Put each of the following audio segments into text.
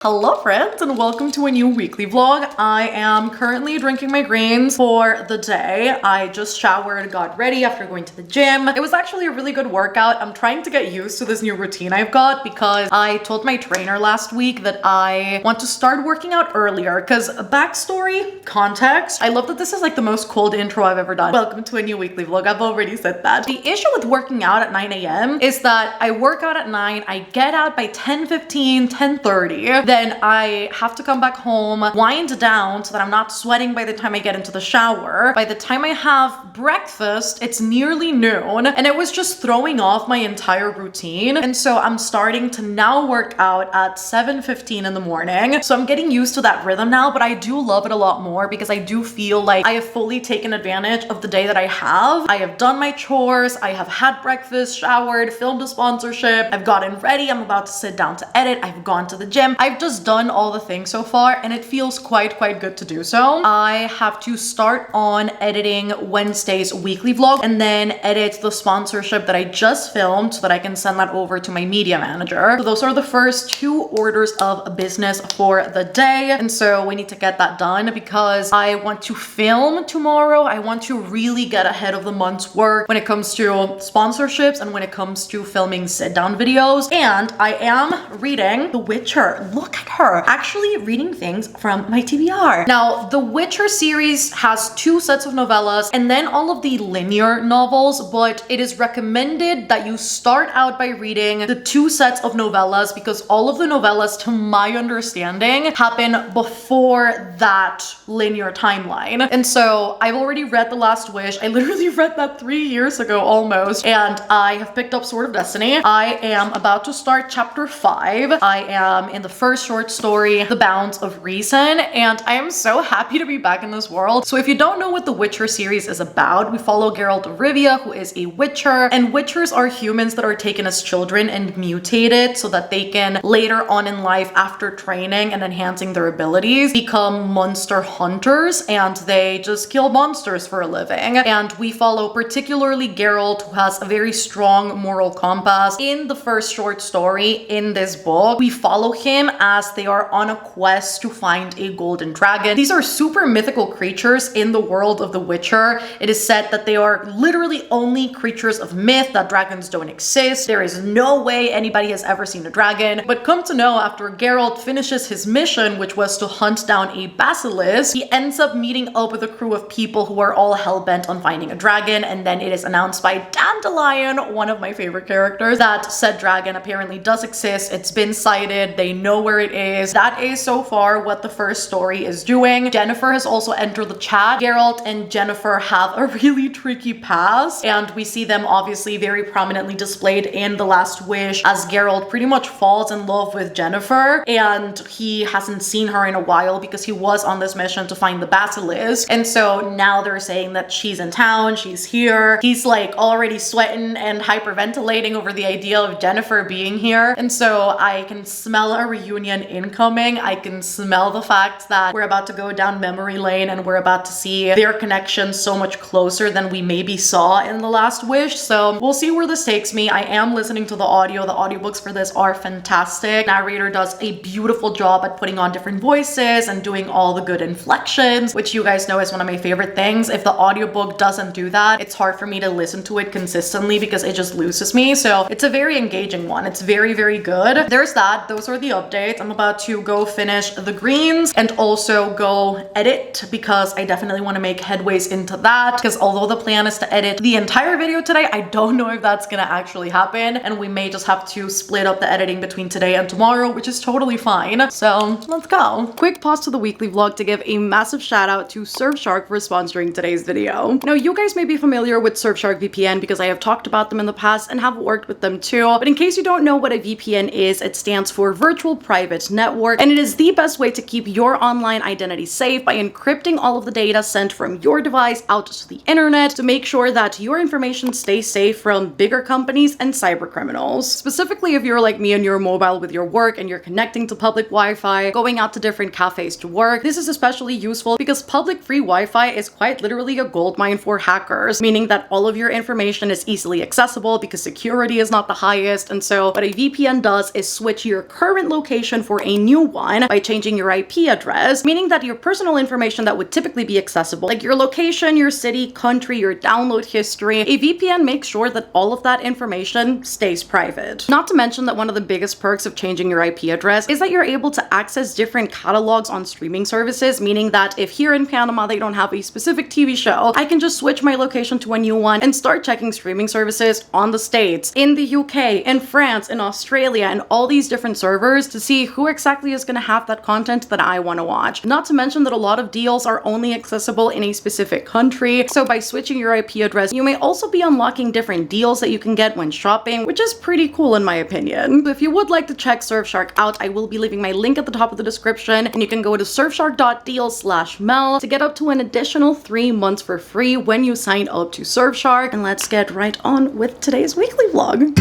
Hello friends and welcome to a new weekly vlog. I am currently drinking my greens for the day. I just showered, got ready after going to the gym. It was actually a really good workout. I'm trying to get used to this new routine I've got because I told my trainer last week that I want to start working out earlier because backstory, context, I love that this is like the most cold intro I've ever done. Welcome to a new weekly vlog. I've already said that. The issue with working out at 9 a.m. is that I work out at 9, I get out by 10:15, 10:30. Then I have to come back home, wind down so that I'm not sweating by the time I get into the shower. By the time I have breakfast, it's nearly noon, and it was just throwing off my entire routine. And so I'm starting to now work out at 7:15 in the morning. So I'm getting used to that rhythm now, but I do love it a lot more because I do feel like I have fully taken advantage of the day that I have. I have done my chores, I have had breakfast, showered, filmed a sponsorship, I've gotten ready, I'm about to sit down to edit, I've gone to the gym. I've just done all the things so far and it feels quite good to do so. I have to start on editing Wednesday's weekly vlog and then edit the sponsorship that I just filmed so that I can send that over to my media manager. So those are the first 2 orders of business for the day, and so we need to get that done because I want to film tomorrow. I want to really get ahead of the month's work when it comes to sponsorships and when it comes to filming sit-down videos. And I am reading The Witcher. Look at her actually reading things from my TBR. Now, The Witcher series has 2 sets of novellas and then all of the linear novels, but it is recommended that you start out by reading the 2 sets of novellas because all of the novellas, to my understanding, happen before that linear timeline. And so I've already read The Last Wish. I literally read that 3 years ago almost, and I have picked up Sword of Destiny. I am about to start chapter 5. I am in the first short story, The Bounds of Reason, and I am so happy to be back in this world. So if you don't know what the Witcher series is about, we follow Geralt of Rivia, who is a Witcher, and Witchers are humans that are taken as children and mutated so that they can later on in life, after training and enhancing their abilities, become monster hunters, and they just kill monsters for a living. And we follow particularly Geralt, who has a very strong moral compass. In the first short story in this book, we follow him as they are on a quest to find a golden dragon. These are super mythical creatures in the world of The Witcher. It is said that they are literally only creatures of myth, that dragons don't exist. There is no way anybody has ever seen a dragon. But come to know, after Geralt finishes his mission, which was to hunt down a basilisk, he ends up meeting up with a crew of people who are all hell-bent on finding a dragon, and then it is announced by Dandelion, one of my favorite characters, that said dragon apparently does exist. It's been sighted. They know where it is. That is so far what the first story is doing. Jennifer has also entered the chat. Geralt and Jennifer have a really tricky past, and we see them obviously very prominently displayed in The Last Wish as Geralt pretty much falls in love with Jennifer, and he hasn't seen her in a while because he was on this mission to find the basilisk. And so now they're saying that she's in town, she's here. He's like already sweating and hyperventilating over the idea of Jennifer being here. And so I can smell a reunion incoming. I can smell the fact that we're about to go down memory lane and we're about to see their connection so much closer than we maybe saw in The Last Wish. So we'll see where this takes me. I am listening to the audio. The audiobooks for this are fantastic. Narrator does a beautiful job at putting on different voices and doing all the good inflections, which you guys know is one of my favorite things. If the audiobook doesn't do that, it's hard for me to listen to it consistently because it just loses me. So it's a very engaging one. It's very good. There's that. Those are the updates. I'm about to go finish the greens and also go edit because I definitely want to make headways into that, because although the plan is to edit the entire video today, I don't know if that's gonna actually happen, and we may just have to split up the editing between today and tomorrow, which is totally fine. So let's go. Quick pause to the weekly vlog to give a massive shout out to Surfshark for sponsoring today's video. Now, you guys may be familiar with Surfshark VPN because I have talked about them in the past and have worked with them too, but in case you don't know what a VPN is, it stands for Virtual Private Network, and it is the best way to keep your online identity safe by encrypting all of the data sent from your device out to the internet to make sure that your information stays safe from bigger companies and cyber criminals. Specifically, if you're like me and you're mobile with your work and you're connecting to public Wi-Fi, going out to different cafes to work, this is especially useful because public free Wi-Fi is quite literally a goldmine for hackers, meaning that all of your information is easily accessible because security is not the highest. And so what a VPN does is switch your current location location for a new one by changing your IP address, meaning that your personal information that would typically be accessible, like your location, your city, country, your download history, a VPN makes sure that all of that information stays private. Not to mention that one of the biggest perks of changing your IP address is that you're able to access different catalogs on streaming services, meaning that if here in Panama they don't have a specific TV show, I can just switch my location to a new one and start checking streaming services on the States, in the UK, in France, in Australia, and all these different servers to see who exactly is going to have that content that I want to watch. Not to mention that a lot of deals are only accessible in a specific country, so by switching your IP address, you may also be unlocking different deals that you can get when shopping, which is pretty cool in my opinion. So if you would like to check Surfshark out, I will be leaving my link at the top of the description, and you can go to surfshark.deal/mel to get up to an additional 3 months for free when you sign up to Surfshark. And let's get right on with today's weekly vlog.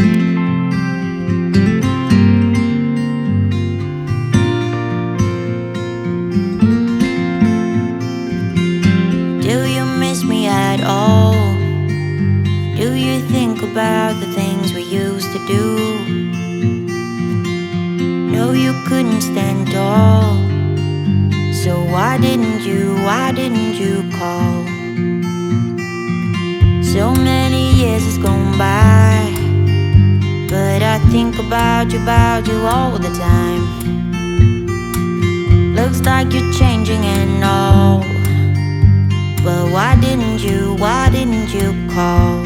At all? Do you think about the things we used to do? No, you couldn't stand tall. So why didn't you call? So many years has gone by, but I think about you all the time. Looks like you're changing and all, but why didn't you call?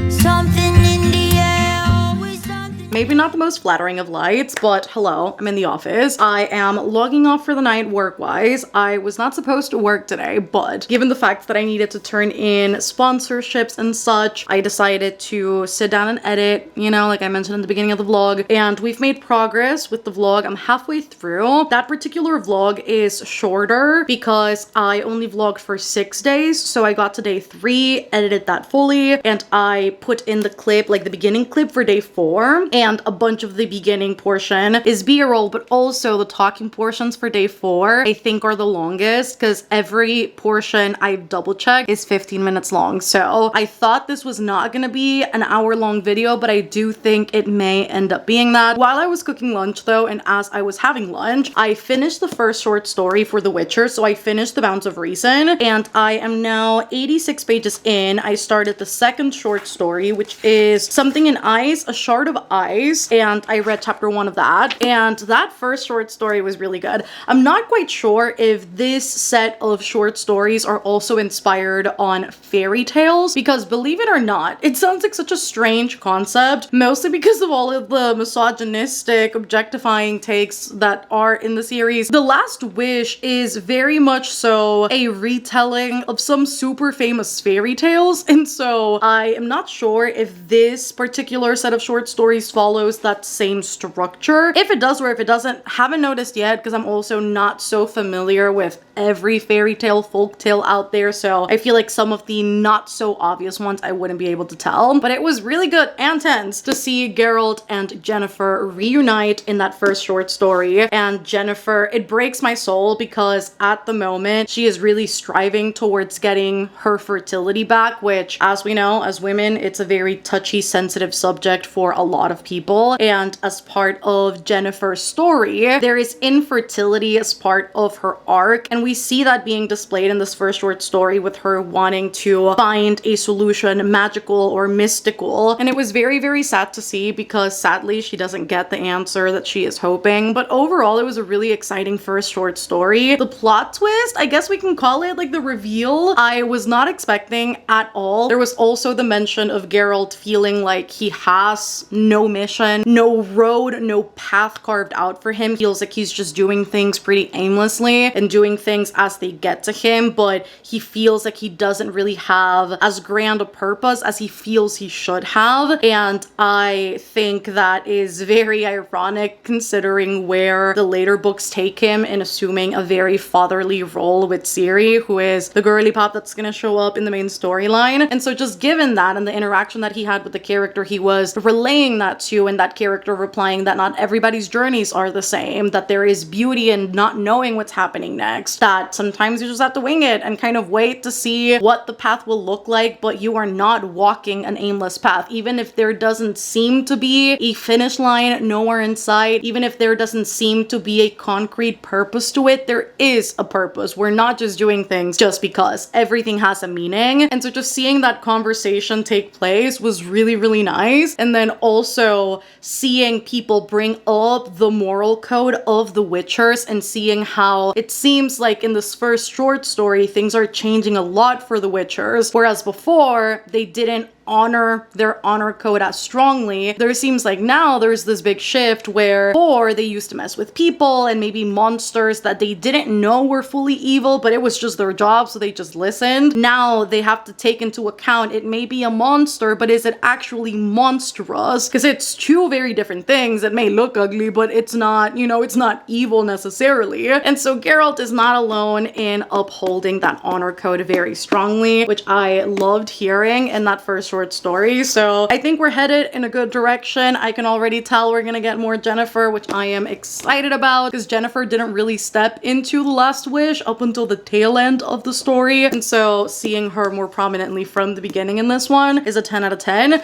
Something in the air, always something. Maybe not the most flattering of lights, but hello, I'm in the office. I am logging off for the night work-wise. I was not supposed to work today, but given the fact that I needed to turn in sponsorships and such, I decided to sit down and edit, you know, like I mentioned in the beginning of the vlog, and we've made progress with the vlog. I'm halfway through. That particular vlog is shorter because I only vlogged for 6 days, so I got to day 3, edited that fully, and I put in the clip, like the beginning clip for day 4, and a bunch of the beginning portion is B-roll, but also the talking portions for day 4 I think are the longest because every portion I've double checked is 15 minutes long. So I thought this was not gonna be an hour-long video, but I do think it may end up being that. While I was cooking lunch though, and as I was having lunch, I finished the first short story for The Witcher, so I finished The Bounds of Reason, and I am now 86 pages in. I started the second short story, which is Something in Ice, A Shard of Ice, and I read chapter 1 of that, and that first short story was really good. I'm not quite sure if this set of short stories are also inspired on fairy tales, because believe it or not, it sounds like such a strange concept, mostly because of all of the misogynistic, objectifying takes that are in the series. The Last Wish is very much so a retelling of some super famous fairy tales, and so I am not sure if this particular set of short stories follows that same structure. If it does or if it doesn't, haven't noticed yet, because I'm also not so familiar with every fairy tale, folk tale out there, so I feel like some of the not so obvious ones I wouldn't be able to tell. But it was really good and tense to see Geralt and Jennifer reunite in that first short story. And Jennifer, it breaks my soul because at the moment she is really striving towards getting her fertility back, which, as we know, as women, it's a very touchy, sensitive subject for a lot of people. And as part of Jennifer's story, there is infertility as part of her arc, and we see that being displayed in this first short story with her wanting to find a solution, magical or mystical. And it was very, very sad to see because sadly she doesn't get the answer that she is hoping. But overall, it was a really exciting first short story. The plot twist, I guess we can call it, like the reveal, I was not expecting at all. There was also the mention of Geralt feeling like he has no mission, no road, no path carved out for him. Feels like he's just doing things pretty aimlessly and doing things as they get to him, but he feels like he doesn't really have as grand a purpose as he feels he should have. And I think that is very ironic considering where the later books take him in assuming a very fatherly role with Ciri, who is the girly pop that's gonna show up in the main storyline. And so just given that and the interaction that he had with the character, he was relaying that to, and that character replying that not everybody's journeys are the same, that there is beauty in not knowing what's happening next, that sometimes you just have to wing it and kind of wait to see what the path will look like, but you are not walking an aimless path. Even if there doesn't seem to be a finish line nowhere in sight, even if there doesn't seem to be a concrete purpose to it, there is a purpose. We're not just doing things just because. Everything has a meaning. And so just seeing that conversation take place was really, really nice. And then also seeing people bring up the moral code of the Witchers and seeing how it seems like in this first short story, things are changing a lot for the Witchers, whereas before they didn't honor their honor code as strongly. There seems like now there's this big shift where before they used to mess with people and maybe monsters that they didn't know were fully evil, but it was just their job, so they just listened. Now they have to take into account it may be a monster, but is it actually monstrous? Because it's two very different things. It may look ugly, but it's not, you know, it's not evil necessarily. And so Geralt is not alone in upholding that honor code very strongly, which I loved hearing in that first short story. So I think we're headed in a good direction. I can already tell we're gonna get more Jennifer, which I am excited about because Jennifer didn't really step into the Last Wish up until the tail end of the story. And so seeing her more prominently from the beginning in this one is a 10 out of 10.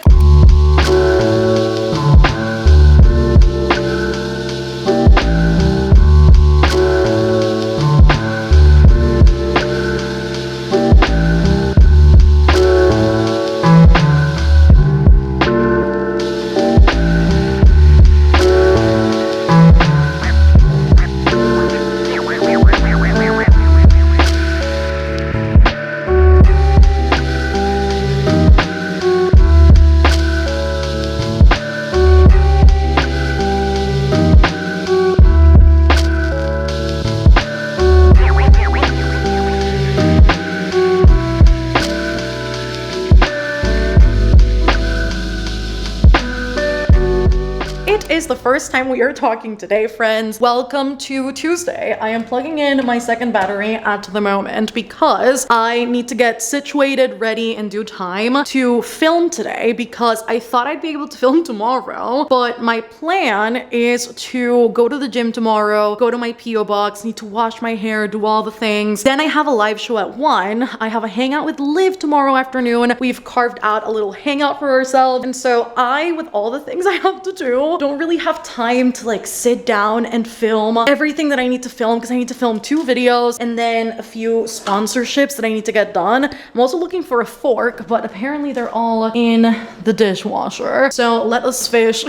Is the first time we are talking today, friends. Welcome to Tuesday. I am plugging in my second battery at the moment because I need to get situated, ready in due time to film today because I thought I'd be able to film tomorrow, but my plan is to go to the gym tomorrow, go to my PO box, need to wash my hair, do all the things. Then I have a live show at 1. I have a hangout with Liv tomorrow afternoon. We've carved out a little hangout for ourselves, and so I, with all the things I have to do, don't really have time to like sit down and film everything that I need to film because I need to film 2 videos and then a few sponsorships that I need to get done. I'm also looking for a fork, but apparently they're all in the dishwasher. So let us fish.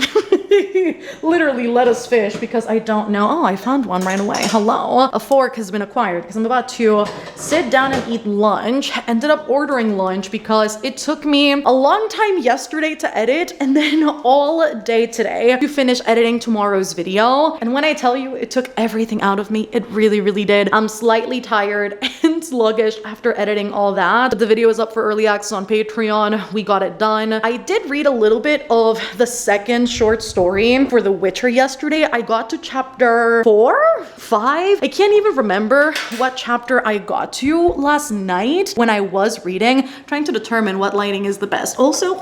Literally let us fish because I don't know. Oh, I found one right away. Hello. A fork has been acquired because I'm about to sit down and eat lunch. Ended up ordering lunch because it took me a long time yesterday to edit and then all day today to finish editing tomorrow's video. And when I tell you it took everything out of me, it really, really did. I'm slightly tired and sluggish after editing all that. But the video is up for early access on Patreon. We got it done. I did read a little bit of the second short story for The Witcher yesterday. I got to chapter 4, 5. I can't even remember what chapter I got to last night when I was reading, trying to determine what lighting is the best. Also,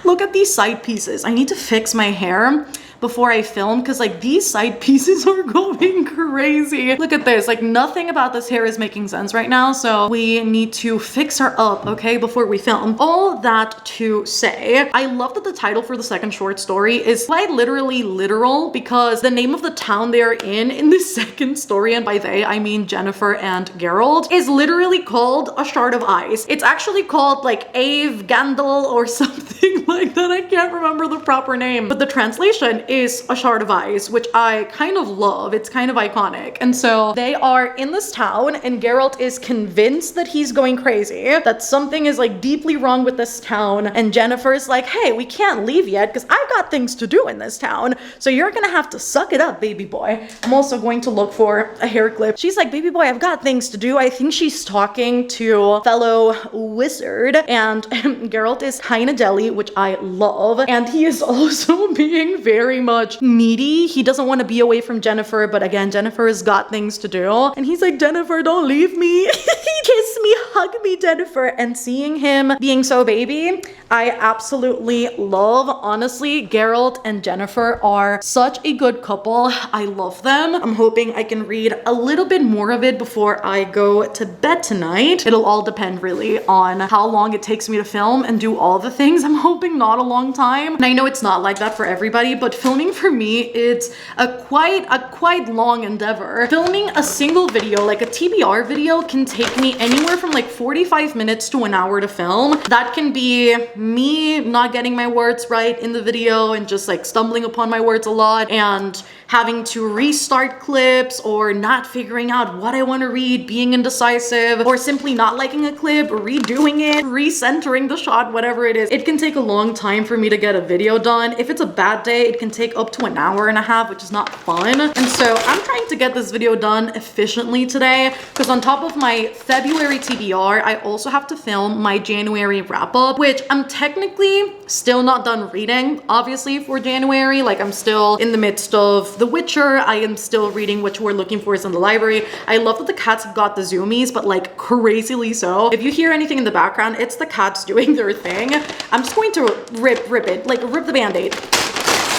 look at these side pieces. I need to fix my hair before I film because like these side pieces are going crazy. Look at this, like nothing about this hair is making sense right now, so we need to fix her up, okay, before we film. All that to say, I love that the title for the second short story is quite literally literal because the name of the town they're in the second story, and by they I mean Jennifer and Geralt, is literally called A Shard of Ice. It's actually called like Ave Gandal or something like that. I can't remember the proper name, but the translation is A Shard of Ice, which I kind of love. It's kind of iconic. And so they are in this town and Geralt is convinced that he's going crazy, that something is like deeply wrong with this town. And Jennifer's like, hey, we can't leave yet because I've got things to do in this town. So you're gonna have to suck it up, baby boy. I'm also going to look for a hair clip. She's like, baby boy, I've got things to do. I think she's talking to fellow wizard and Geralt is kinda jelly, which I love. And he is also being very very much needy. He doesn't want to be away from Jennifer, but again, Jennifer has got things to do. And he's like, Jennifer, don't leave me. Kiss me, hug me, Jennifer. And seeing him being so baby, I absolutely love. Honestly, Geralt and Jennifer are such a good couple. I love them. I'm hoping I can read a little bit more of it before I go to bed tonight. It'll all depend really on how long it takes me to film and do all the things. I'm hoping not a long time. And I know it's not like that for everybody, but filming for me, it's a quite long endeavor. Filming a single video, like a TBR video, can take me anywhere from like 45 minutes to an hour to film. That can be me not getting my words right in the video and just like stumbling upon my words a lot and having to restart clips or not figuring out what I want to read, being indecisive, or simply not liking a clip, redoing it, recentering the shot, whatever it is. It can take a long time for me to get a video done. If it's a bad day, it can take up to an hour and a half, which is not fun. And so I'm trying to get this video done efficiently today because on top of my February TBR, I also have to film my January wrap up, which I'm technically still not done reading, obviously, for January. Like I'm still in the midst of The Witcher. I am still reading What You Were Looking For Is in the Library. I love that the cats have got the zoomies, but like crazily so. If you hear anything in the background, it's the cats doing their thing. I'm just going to rip it, like rip the band-aid.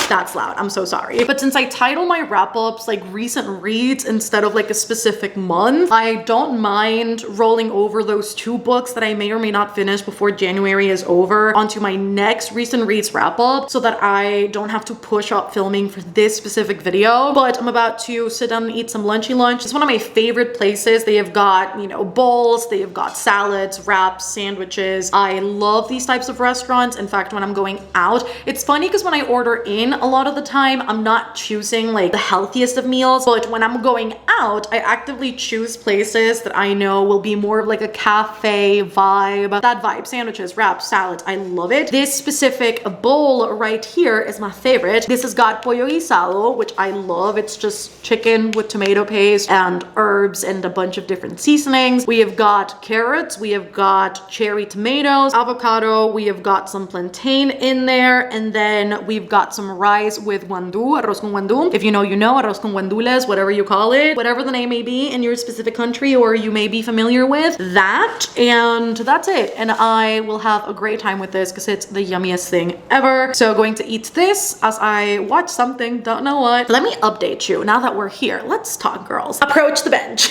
That's loud, I'm so sorry. But since I title my wrap-ups like recent reads instead of like a specific month, I don't mind rolling over those 2 books that I may or may not finish before January is over onto my next recent reads wrap-up so that I don't have to push up filming for this specific video. But I'm about to sit down and eat some lunchy lunch. It's one of my favorite places. They have got, you know, bowls, they have got salads, wraps, sandwiches. I love these types of restaurants. In fact, when I'm going out, it's funny because when I order in, a lot of the time I'm not choosing like the healthiest of meals, but when I'm going out, I actively choose places that I know will be more of like a cafe vibe. That vibe, sandwiches, wraps, salads, I love it. This specific bowl right here is my favorite. This has got pollo guisado, which I love. It's just chicken with tomato paste and herbs and a bunch of different seasonings. We have got carrots, we have got cherry tomatoes, avocado, we have got some plantain in there, and then we've got some rice with guandu, arroz con guandu. If you know, you know, arroz con guandules, whatever you call it, whatever the name may be in your specific country or you may be familiar with, that, and that's it. And I will have a great time with this because it's the yummiest thing ever. So going to eat this as I watch something, don't know what. Let me update you now that we're here. Let's talk, girls. Approach the bench.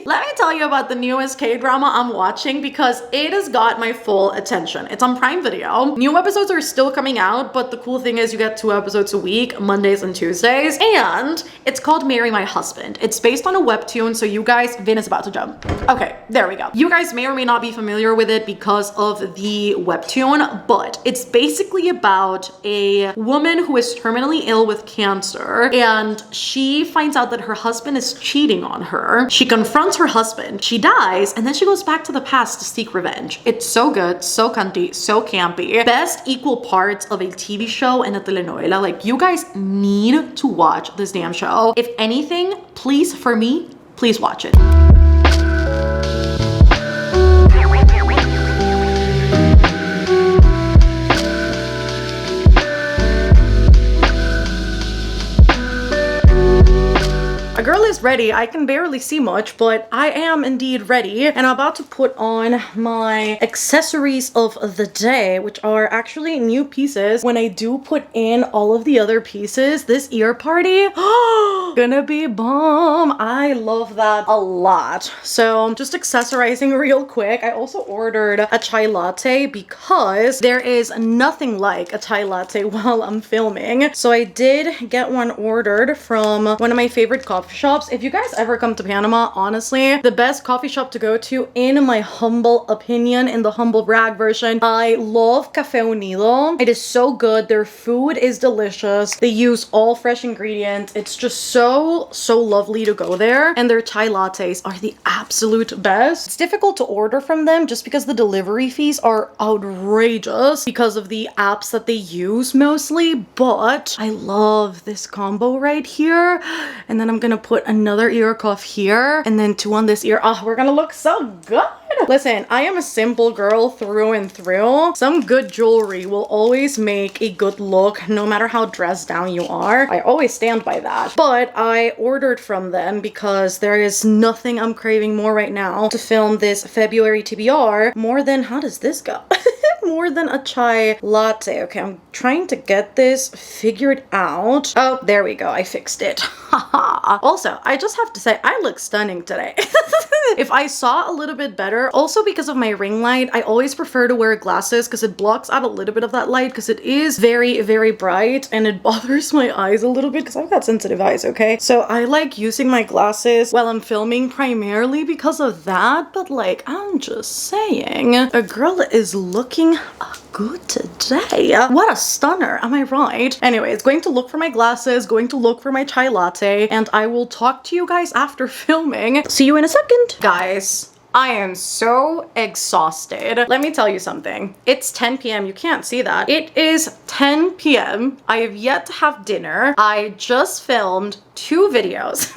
Let me tell you about the newest K-drama I'm watching because it has got my full attention. It's on Prime Video. New episodes are still coming out, but the cool thing is you get 2 episodes a week, Mondays and Tuesdays, and it's called Marry My Husband. It's based on a webtoon, so you guys, Vin is about to jump. Okay, there we go. You guys may or may not be familiar with it because of the webtoon, but it's basically about a woman who is terminally ill with cancer, and she finds out that her husband is cheating on her. She confronts her husband, she dies, and then she goes back to the past to seek revenge. It's so good, so cunty, so campy. Best equal parts of a TV show and a telenovela. Like, you guys need to watch this damn show. If anything, please, for me, please watch it. A girl is ready. I can barely see much, but I am indeed ready. And I'm about to put on my accessories of the day, which are actually new pieces. When I do put in all of the other pieces, this ear party, gonna be bomb. I love that a lot. So just accessorizing real quick. I also ordered a chai latte because there is nothing like a chai latte while I'm filming. So I did get one ordered from one of my favorite coffee shops. If you guys ever come to Panama, honestly, the best coffee shop to go to, in my humble opinion, in the humble brag version, I love Café Unido. It is so good. Their food is delicious. They use all fresh ingredients. It's just so lovely to go there. And their chai lattes are the absolute best. It's difficult to order from them just because the delivery fees are outrageous because of the apps that they use mostly, but I love this combo right here. And then I'm gonna put another ear cuff here and then 2 on this ear. Oh, we're gonna look so good. Listen, I am a simple girl through and through. Some good jewelry will always make a good look no matter how dressed down you are. I always stand by that. But I ordered from them because there is nothing I'm craving more right now to film this February TBR more than, how does this go? More than a chai latte. Okay, I'm trying to get this figured out. Oh, there we go. I fixed it. Also, I just have to say, I look stunning today. If I saw a little bit better, also because of my ring light, I always prefer to wear glasses because it blocks out a little bit of that light because it is very, very bright and it bothers my eyes a little bit because I've got sensitive eyes, okay? So I like using my glasses while I'm filming primarily because of that, but like, I'm just saying, a girl is looking good today. What a stunner, am I right? Anyways, going to look for my glasses, going to look for my chai latte, and I will talk to you guys after filming. See you in a second. Guys, I am so exhausted. Let me tell you something. It's 10 p.m. You can't see that. It is 10 p.m. I have yet to have dinner. I just filmed 2 videos.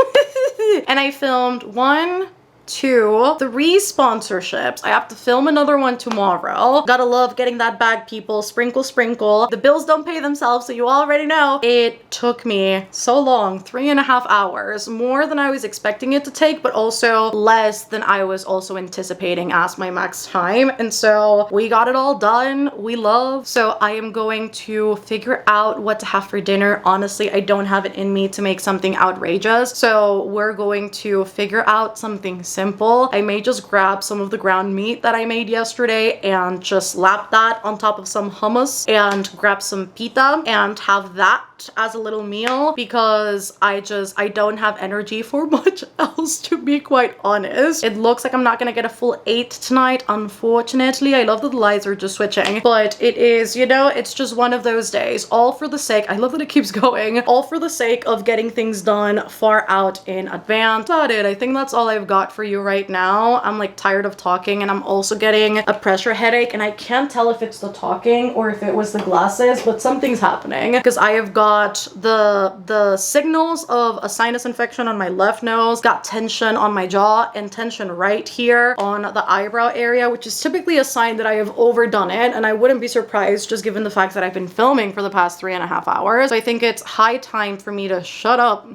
And I filmed 1, 2, 3 sponsorships. I have to film another one tomorrow. Gotta love getting that bag, people. Sprinkle, sprinkle. The bills don't pay themselves, so you already know. It took me so long, 3.5 hours, more than I was expecting it to take, but also less than I was also anticipating as my max time. And so we got it all done. We love. So I am going to figure out what to have for dinner. Honestly, I don't have it in me to make something outrageous. So we're going to figure out something simple. I may just grab some of the ground meat that I made yesterday and just slap that on top of some hummus and grab some pita and have that as a little meal because I don't have energy for much else, to be quite honest. It looks like I'm not gonna get a full 8 tonight, unfortunately. I love that the lights are just switching, but it is, you know, it's just one of those days. All for the sake, I love that it keeps going, all for the sake of getting things done far out in advance. That's it. I think that's all I've got for you right now. I'm like tired of talking and I'm also getting a pressure headache and I can't tell if it's the talking or if it was the glasses, but something's happening because I have got the signals of a sinus infection on my left nose, got tension on my jaw and tension right here on the eyebrow area, which is typically a sign that I have overdone it, and I wouldn't be surprised just given the fact that I've been filming for the past 3.5 hours. So I think it's high time for me to shut up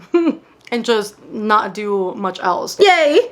and just not do much else. Yay!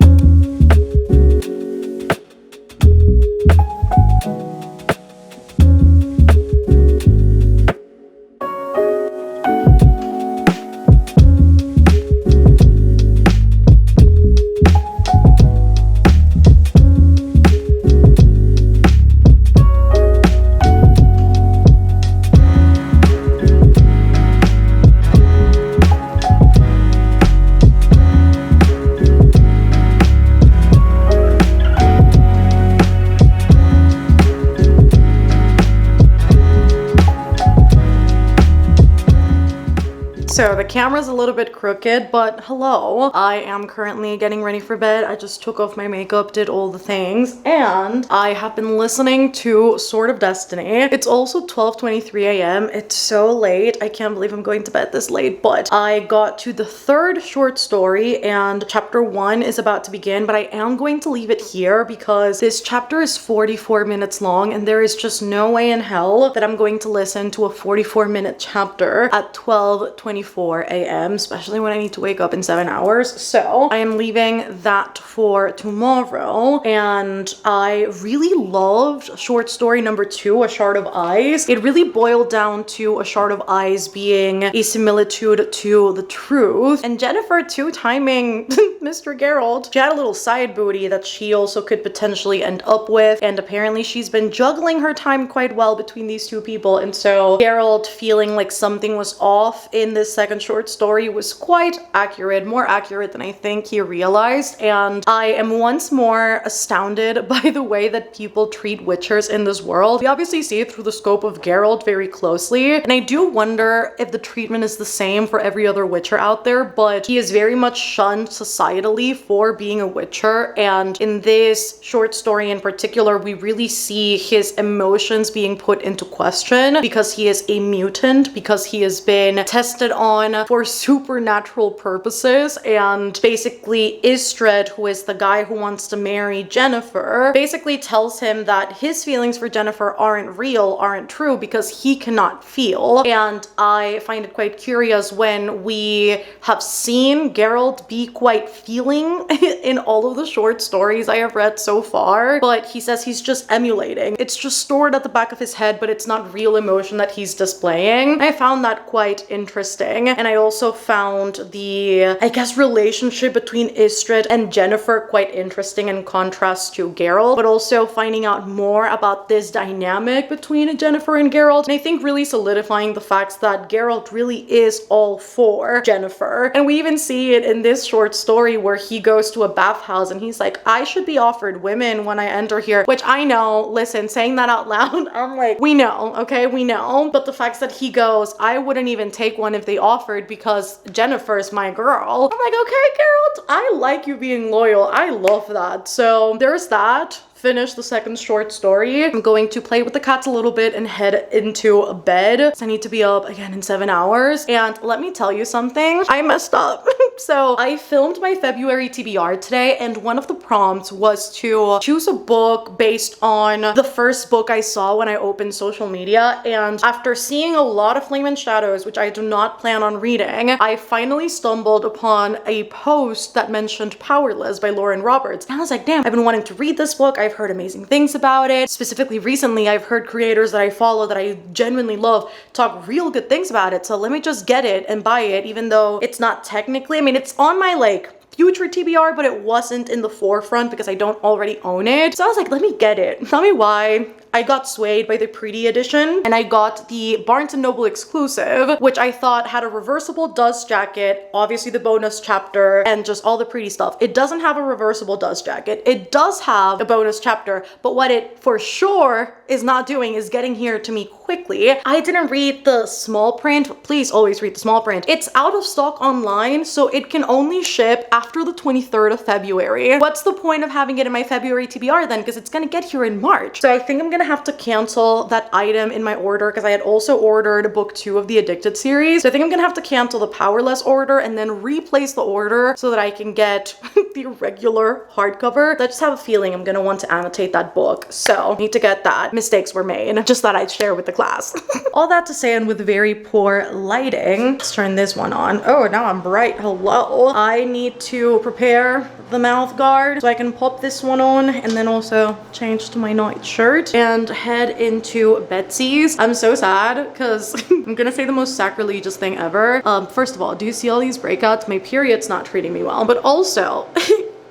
So the camera's a little bit crooked, but hello. I am currently getting ready for bed. I just took off my makeup, did all the things, and I have been listening to Sword of Destiny. It's also 12:23 a.m. It's so late. I can't believe I'm going to bed this late, but I got to the 3rd short story and chapter 1 is about to begin, but I am going to leave it here because this chapter is 44 minutes long and there is just no way in hell that I'm going to listen to a 44-minute chapter at 12:24 a.m., especially when I need to wake up in 7 hours. So I am leaving that for tomorrow, and I really loved short story number 2, A Shard of Eyes. It really boiled down to a shard of eyes being a similitude to the truth, and Jennifer too timing Mr. Geralt. She had a little side booty that she also could potentially end up with, and apparently she's been juggling her time quite well between these 2 people, and so Geralt feeling like something was off in this second short story was quite accurate, more accurate than I think he realized, and I am once more astounded by the way that people treat witchers in this world. We obviously see it through the scope of Geralt very closely, and I do wonder if the treatment is the same for every other witcher out there, but he is very much shunned societally for being a witcher, and in this short story in particular, we really see his emotions being put into question because he is a mutant, because he has been tested on on for supernatural purposes, and basically Istrid, who is the guy who wants to marry Jennifer, basically tells him that his feelings for Jennifer aren't real, aren't true, because he cannot feel. And I find it quite curious when we have seen Geralt be quite feeling in all of the short stories I have read so far, but he says he's just emulating. It's just stored at the back of his head, but it's not real emotion that he's displaying. I found that quite interesting. And I also found the, I guess, relationship between Istrid and Jennifer quite interesting in contrast to Geralt, but also finding out more about this dynamic between Jennifer and Geralt. And I think really solidifying the fact that Geralt really is all for Jennifer. And we even see it in this short story where he goes to a bathhouse and he's like, I should be offered women when I enter here, which I know, listen, saying that out loud, I'm like, we know, okay, we know. But the fact that he goes, I wouldn't even take one if they offered because Jennifer's my girl. I'm like, okay, Geralt, I like you being loyal. I love that. So there's that. Finish the second short story. I'm going to play with the cats a little bit and head into bed. So I need to be up again in 7 hours. And let me tell you something, I messed up. So I filmed my February TBR today, and one of the prompts was to choose a book based on the first book I saw when I opened social media. And after seeing a lot of Flame and Shadows, which I do not plan on reading, I finally stumbled upon a post that mentioned Powerless by Lauren Roberts. And I was like, damn, I've been wanting to read this book. I've heard amazing things about it. Specifically recently, I've heard creators that I follow that I genuinely love talk real good things about it. So let me just get it and buy it, even though it's not technically, I mean, it's on my like future TBR, but it wasn't in the forefront because I don't already own it. So I was like, let me get it. Tell me why. I got swayed by the Pretty edition, and I got the Barnes & Noble exclusive, which I thought had a reversible dust jacket, obviously the bonus chapter, and just all the pretty stuff. It doesn't have a reversible dust jacket. It does have a bonus chapter, but what it for sure is not doing is getting here to me quickly. I didn't read the small print. Please always read the small print. It's out of stock online, so it can only ship after the 23rd of February. What's the point of having it in my February TBR then? Because it's gonna get here in March. So I think I'm gonna have to cancel that item in my order because I had also ordered book 2 of the Addicted series. So I think I'm gonna have to cancel the Powerless order and then replace the order so that I can get the regular hardcover. I just have a feeling I'm gonna want to annotate that book. So I need to get that. Mistakes were made. Just thought I'd share with the class. All that to say, and with very poor lighting, let's turn this one on. Oh, now I'm bright. Hello. I need to prepare the mouth guard so I can pop this one on and then also change to my night shirt and head into Betsy's. I'm so sad because I'm gonna say the most sacrilegious thing ever. First of all, do you see all these breakouts? My period's not treating me well, but also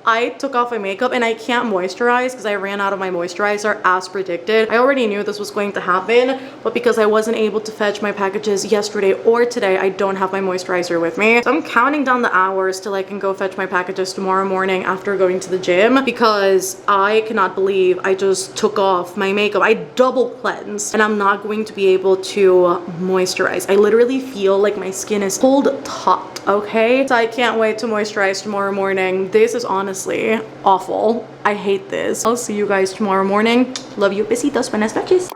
I took off my makeup and I can't moisturize because I ran out of my moisturizer as predicted. I already knew this was going to happen, but because I wasn't able to fetch my packages yesterday or today, I don't have my moisturizer with me. So I'm counting down the hours till I can go fetch my packages tomorrow morning after going to the gym because I cannot believe I just took off my makeup. I double cleansed and I'm not going to be able to moisturize. I literally feel like my skin is cold taut, okay? So I can't wait to moisturize tomorrow morning. This is honestly awful. I hate this. I'll see you guys tomorrow morning. Love you. Besitos. Buenas noches.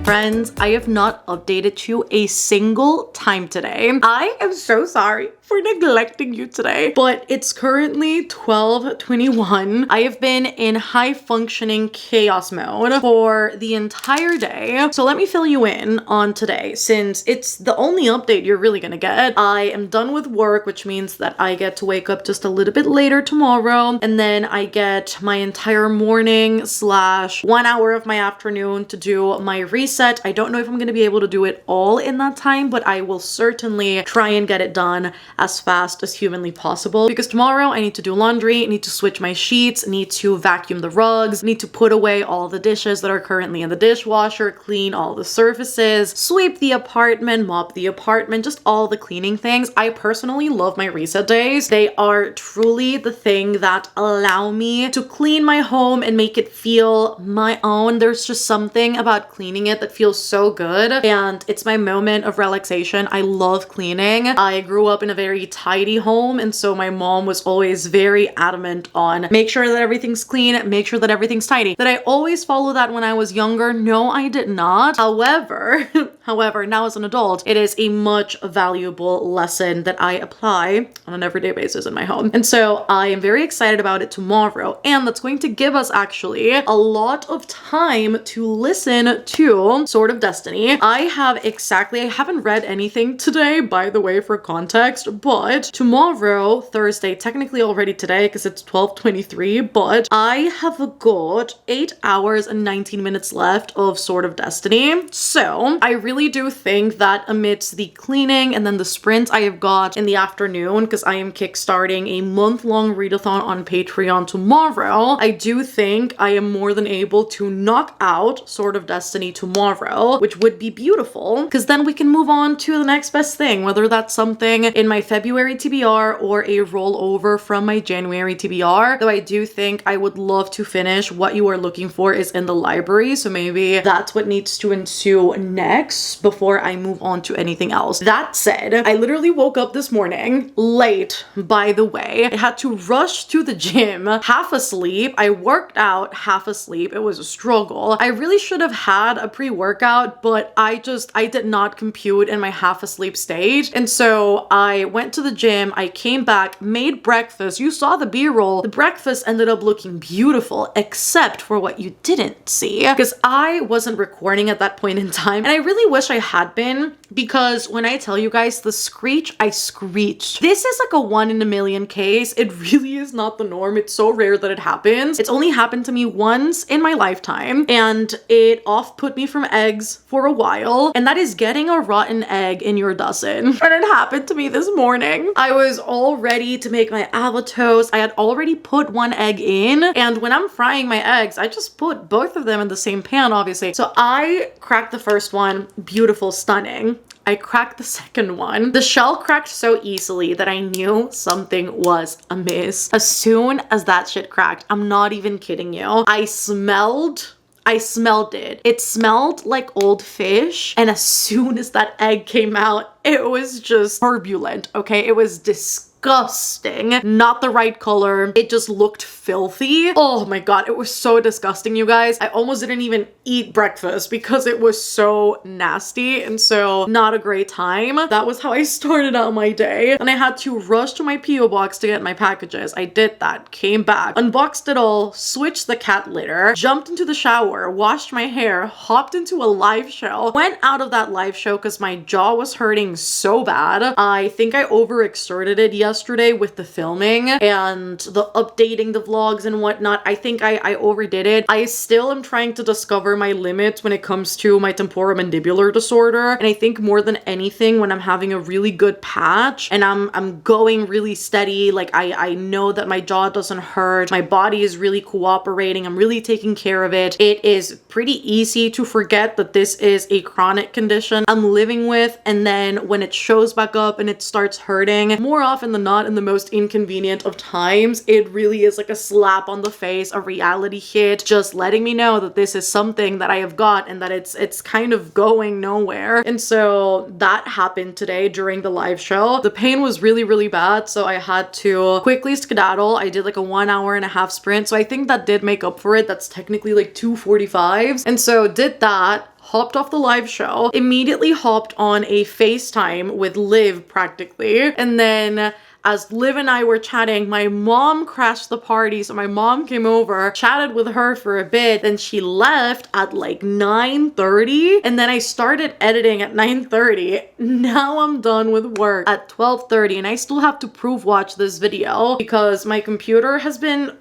Friends, I have not updated you a single time today. I am so sorry. for neglecting you today. But it's currently 12:21. I have been in high functioning chaos mode for the entire day. So let me fill you in on today, since it's the only update you're really gonna get. I am done with work, which means that I get to wake up just a little bit later tomorrow, and then I get my entire morning / 1 hour of my afternoon to do my reset. I don't know if I'm gonna be able to do it all in that time, but I will certainly try and get it done as fast as humanly possible, because tomorrow I need to do laundry, I need to switch my sheets, need to vacuum the rugs, need to put away all the dishes that are currently in the dishwasher, clean all the surfaces, sweep the apartment, mop the apartment, just all the cleaning things. I personally love my reset days. They are truly the thing that allow me to clean my home and make it feel my own. There's just something about cleaning it that feels so good, and it's my moment of relaxation. I love cleaning. I grew up in a very tidy home, and so my mom was always very adamant on make sure that everything's clean, make sure that everything's tidy. Did I always follow that when I was younger? No, I did not. However, now as an adult, it is a much valuable lesson that I apply on an everyday basis in my home. And so I am very excited about it tomorrow, and that's going to give us actually a lot of time to listen to Sword of Destiny. I haven't read anything today, by the way, for context, but tomorrow, Thursday, technically already today because it's 12:23, but I have got 8 hours and 19 minutes left of Sword of Destiny. So I really do think that amidst the cleaning and then the sprints I have got in the afternoon, because I am kickstarting a month-long readathon on Patreon tomorrow, I do think I am more than able to knock out Sword of Destiny tomorrow, which would be beautiful, because then we can move on to the next best thing, whether that's something in my February TBR or a rollover from my January TBR. Though I do think I would love to finish What You Are Looking For is in the Library, so maybe that's what needs to ensue next before I move on to anything else. That said, I literally woke up this morning late, by the way. I had to rush to the gym, half asleep. I worked out half asleep. It was a struggle. I really should have had a pre-workout, but I did not compute in my half asleep stage. And so I went to the gym, I came back, made breakfast. You saw the B-roll. The breakfast ended up looking beautiful, except for what you didn't see, because I wasn't recording at that point in time. And I really wish I had been, because when I tell you guys the screech, I screeched. This is like a 1 in a million case. It really is not the norm. It's so rare that it happens. It's only happened to me once in my lifetime, and it off-put me from eggs for a while, and that is getting a rotten egg in your dozen. And it happened to me this morning. I was all ready to make my avocado toast. I had already put one egg in, and when I'm frying my eggs, I just put both of them in the same pan, obviously. So I cracked the first one, beautiful, stunning. I cracked the second one. The shell cracked so easily that I knew something was amiss. As soon as that shit cracked, I'm not even kidding you, I smelled it. It smelled like old fish. And as soon as that egg came out, it was just turbulent, okay? It was disgusting. Not the right color. It just looked filthy. Oh my god, it was so disgusting, you guys. I almost didn't even eat breakfast because it was so nasty, and so not a great time. That was how I started out my day, and I had to rush to my PO box to get my packages. I did that, came back, unboxed it all, switched the cat litter, jumped into the shower, washed my hair, hopped into a live show, went out of that live show because my jaw was hurting so bad. I think I overexerted it yesterday with the filming and the updating the vlogs and whatnot. I think I overdid it. I still am trying to discover my limits when it comes to my temporomandibular disorder, and I think more than anything, when I'm having a really good patch and I'm going really steady, like I know that my jaw doesn't hurt, my body is really cooperating, I'm really taking care of it, it is pretty easy to forget that this is a chronic condition I'm living with, and then when it shows back up and it starts hurting, more often than not, in the most inconvenient of times, it really is like a slap on the face, a reality hit, just letting me know that this is something that I have got and that it's kind of going nowhere. And so that happened today during the live show. The pain was really, really bad, so I had to quickly skedaddle. I did like a 1 hour and a half sprint, so I think that did make up for it. That's technically like 2:45s. And so did that, hopped off the live show, immediately hopped on a FaceTime with Liv practically, and then as Liv and I were chatting, my mom crashed the party. So my mom came over, chatted with her for a bit, then she left at like 9:30, and then I started editing at 9:30. Now I'm done with work at 12:30, and I still have to proof watch this video because my computer has been,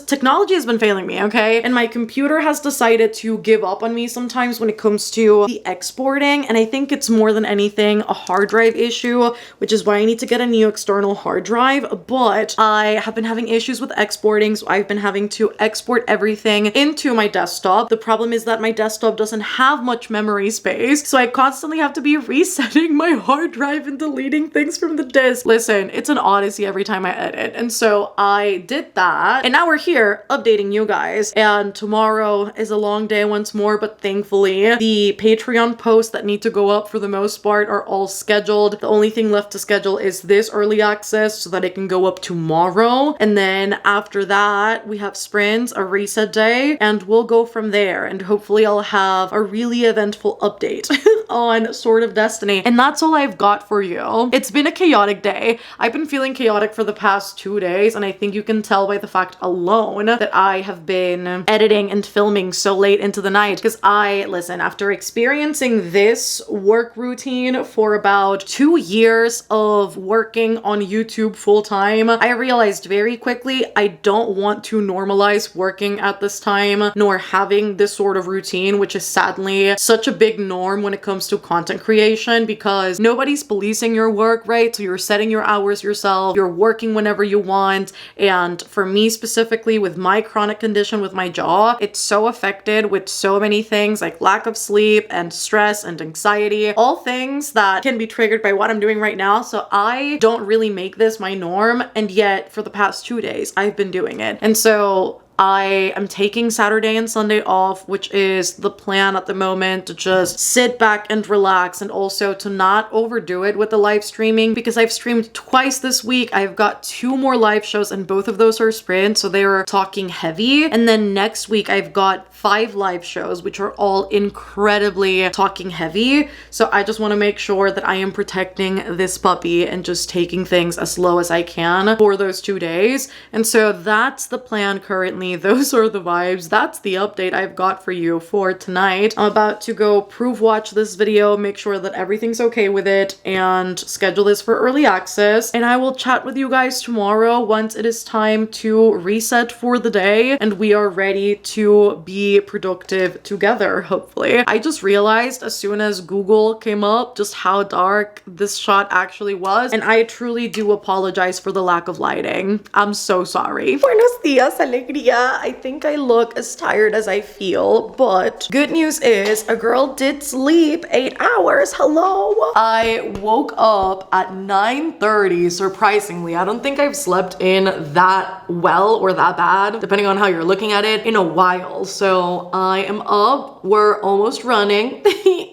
technology has been failing me, okay? And my computer has decided to give up on me sometimes when it comes to the exporting, and I think it's more than anything a hard drive issue, which is why I need to get a new external hard drive. But I have been having issues with exporting, so I've been having to export everything into my desktop. The problem is that my desktop doesn't have much memory space, so I constantly have to be resetting my hard drive and deleting things from the disk. Listen, it's an odyssey every time I edit, and so I did that, and now we're here updating you guys. And tomorrow is a long day once more, but thankfully the Patreon posts that need to go up for the most part are all scheduled. The only thing left to schedule is this early access so that it can go up tomorrow, and then after that we have sprints, a reset day, and we'll go from there, and hopefully I'll have a really eventful update on Sword of Destiny. And that's all I've got for you. It's been a chaotic day. I've been feeling chaotic for the past 2 days, and I think you can tell by the fact alone that I have been editing and filming so late into the night because listen, after experiencing this work routine for about 2 years of working on YouTube full time, I realized very quickly I don't want to normalize working at this time nor having this sort of routine, which is sadly such a big norm when it comes to content creation because nobody's policing your work, right? So you're setting your hours yourself, you're working whenever you want. And for me specifically, with my chronic condition with my jaw, it's so affected with so many things like lack of sleep and stress and anxiety, all things that can be triggered by what I'm doing right now. So I don't really make this my norm, and yet for the past 2 days I've been doing it. And so I am taking Saturday and Sunday off, which is the plan at the moment, to just sit back and relax, and also to not overdo it with the live streaming because I've streamed twice this week. I've got 2 more live shows and both of those are sprints, so they were talking heavy. And then next week I've got 5 live shows, which are all incredibly talking heavy. So I just want to make sure that I am protecting this puppy and just taking things as slow as I can for those 2 days. And so that's the plan currently. Those are the vibes. That's the update I've got for you for tonight. I'm about to go proof watch this video, make sure that everything's okay with it, and schedule this for early access. And I will chat with you guys tomorrow once it is time to reset for the day and we are ready to be productive together, hopefully. I just realized as soon as Google came up just how dark this shot actually was, and I truly do apologize for the lack of lighting. I'm so sorry. Buenos dias, alegría. I think I look as tired as I feel, but good news is a girl did sleep 8 hours. Hello. I woke up at 9:30, surprisingly. I don't think I've slept in that well or that bad, depending on how you're looking at it, in a while. So I am up. We're almost running.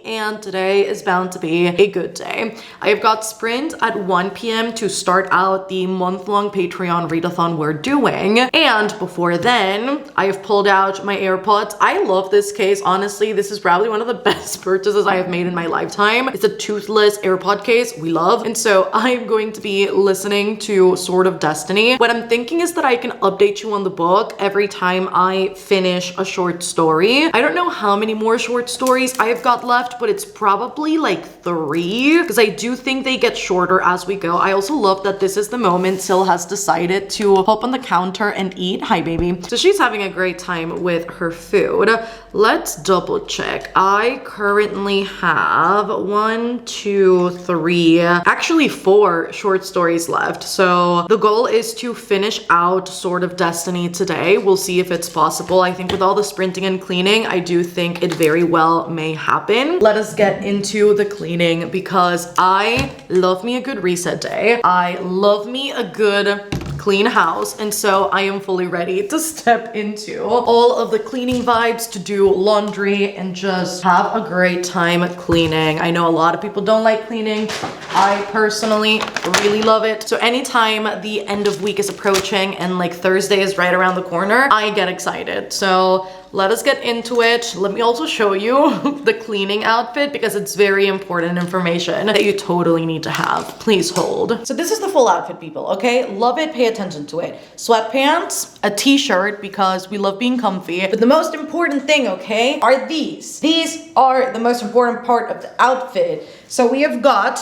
And today is bound to be a good day. I've got sprint at 1 p.m. to start out the month-long Patreon readathon we're doing. And before then, I've pulled out my AirPods. I love this case. Honestly, this is probably one of the best purchases I have made in my lifetime. It's a toothless AirPod case we love. And so I'm going to be listening to Sword of Destiny. What I'm thinking is that I can update you on the book every time I finish a short story. I don't know how many more short stories I've got left, but it's probably like 3 because I do think they get shorter as we go. I also love that this is the moment Sil has decided to hop on the counter and eat. Hi, baby. So she's having a great time with her food. Let's double check. I currently have 1, 2, 3, actually 4 short stories left. So the goal is to finish out Sword of Destiny today. We'll see if it's possible. I think with all the sprinting and cleaning, I do think it very well may happen. Let us get into the cleaning because I love me a good reset day. I love me a good clean house, and so I am fully ready to step into all of the cleaning vibes, to do laundry and just have a great time cleaning. I know a lot of people don't like cleaning. I personally really love it. So anytime the end of week is approaching and like Thursday is right around the corner, I get excited. So let us get into it. Let me also show you the cleaning outfit because it's very important information that you totally need to have. Please hold. So this is the full outfit, people, okay? Love it, pay attention to it. Sweatpants, a t-shirt because we love being comfy. But the most important thing, okay, are these. These are the most important part of the outfit. So we have got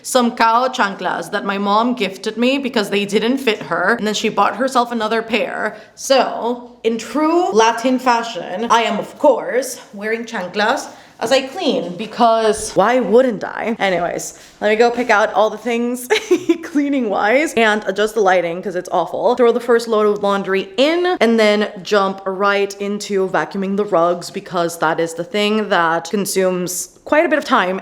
some cow chanclas that my mom gifted me because they didn't fit her, and then she bought herself another pair. So in true Latin fashion, I am of course wearing chanclas as I clean, because why wouldn't I? Anyways, let me go pick out all the things cleaning wise and adjust the lighting because it's awful. Throw the first load of laundry in and then jump right into vacuuming the rugs because that is the thing that consumes quite a bit of time.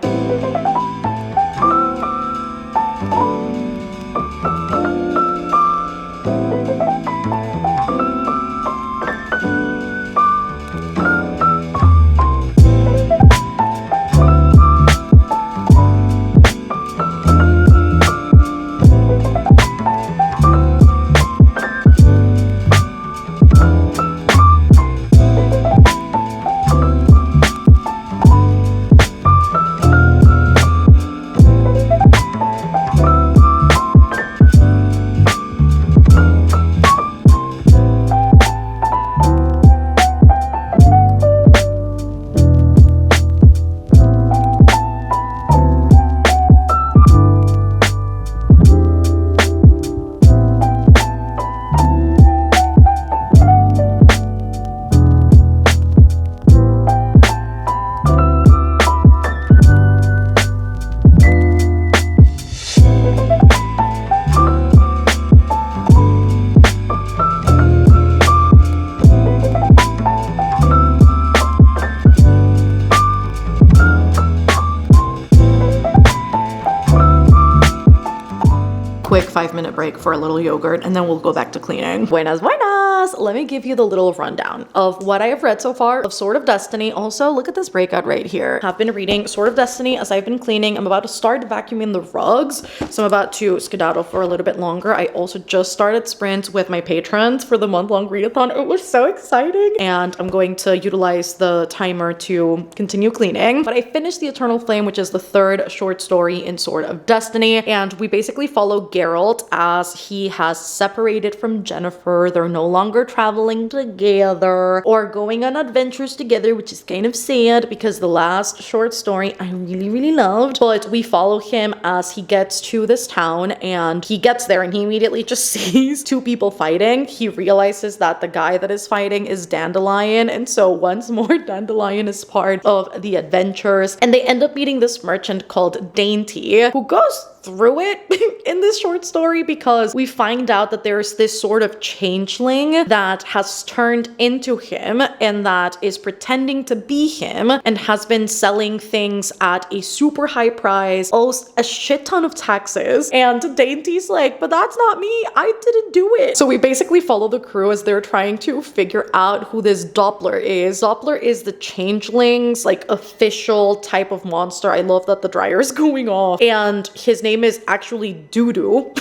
Quick 5-minute break for a little yogurt and then we'll go back to cleaning. Buenas, buenas! Let me give you the little rundown of what I have read so far of Sword of Destiny. Also, look at this breakout right here. I've been reading Sword of Destiny as I've been cleaning. I'm about to start vacuuming the rugs, so I'm about to skedaddle for a little bit longer. I also just started Sprint with my patrons for the month-long readathon. It was so exciting. And I'm going to utilize the timer to continue cleaning. But I finished The Eternal Flame, which is the third short story in Sword of Destiny, and we basically follow Geralt as he has separated from Jennifer. They're no longer traveling together or going on adventures together, which is kind of sad because the last short story I really loved. But we follow him as he gets to this town, and he gets there and he immediately just sees two people fighting. He realizes that the guy that is fighting is Dandelion, and so once more Dandelion is part of the adventures, and they end up meeting this merchant called Dainty who goes through it in this short story because we find out that there's this sort of changeling that has turned into him and that is pretending to be him and has been selling things at a super high price, owes a shit ton of taxes, and Dainty's like, but that's not me, I didn't do it. So we basically follow the crew as they're trying to figure out who this Doppler is. Doppler is the changeling's like official type of monster. I love that the dryer is going off, and his name is actually Doodoo,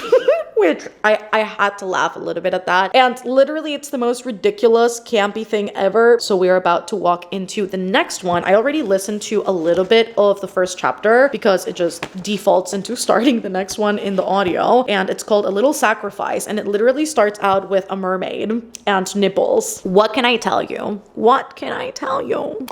which I had to laugh a little bit at that. And literally it's the most ridiculous, campy thing ever. So we're about to walk into the next one. I already listened to a little bit of the first chapter because it just defaults into starting the next one in the audio. And it's called A Little Sacrifice. And it literally starts out with a mermaid and nipples. What can I tell you? What can I tell you?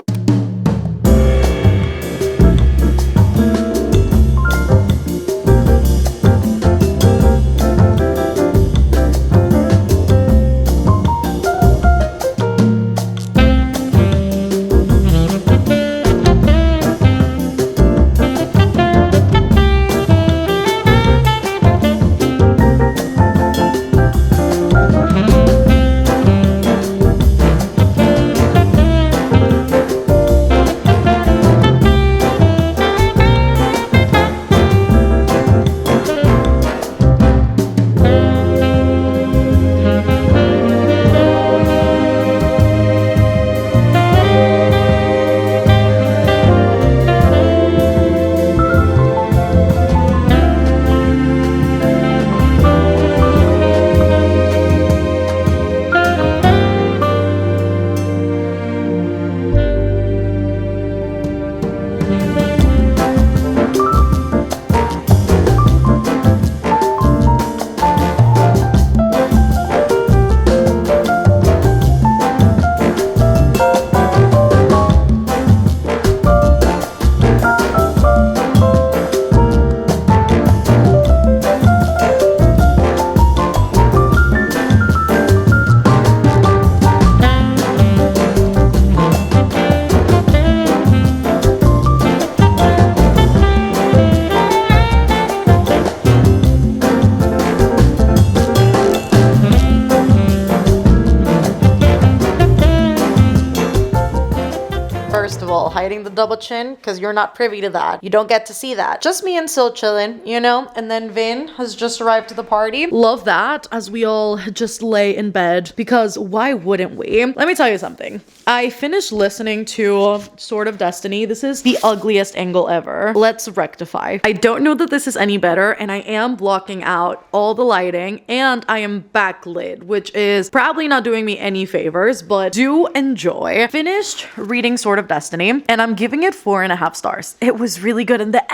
still hiding the double chin because you're not privy to that. You don't get to see that. Just me and Sil chilling, you know? And then Vin has just arrived to the party. Love that, as we all just lay in bed, because why wouldn't we? Let me tell you something. I finished listening to Sword of Destiny. This is the ugliest angle ever. Let's rectify. I don't know that this is any better, and I am blocking out all the lighting, and I am backlit, which is probably not doing me any favors, but do enjoy. Finished reading Sword of Destiny, and I'm giving it 4.5 stars. It was really good, and the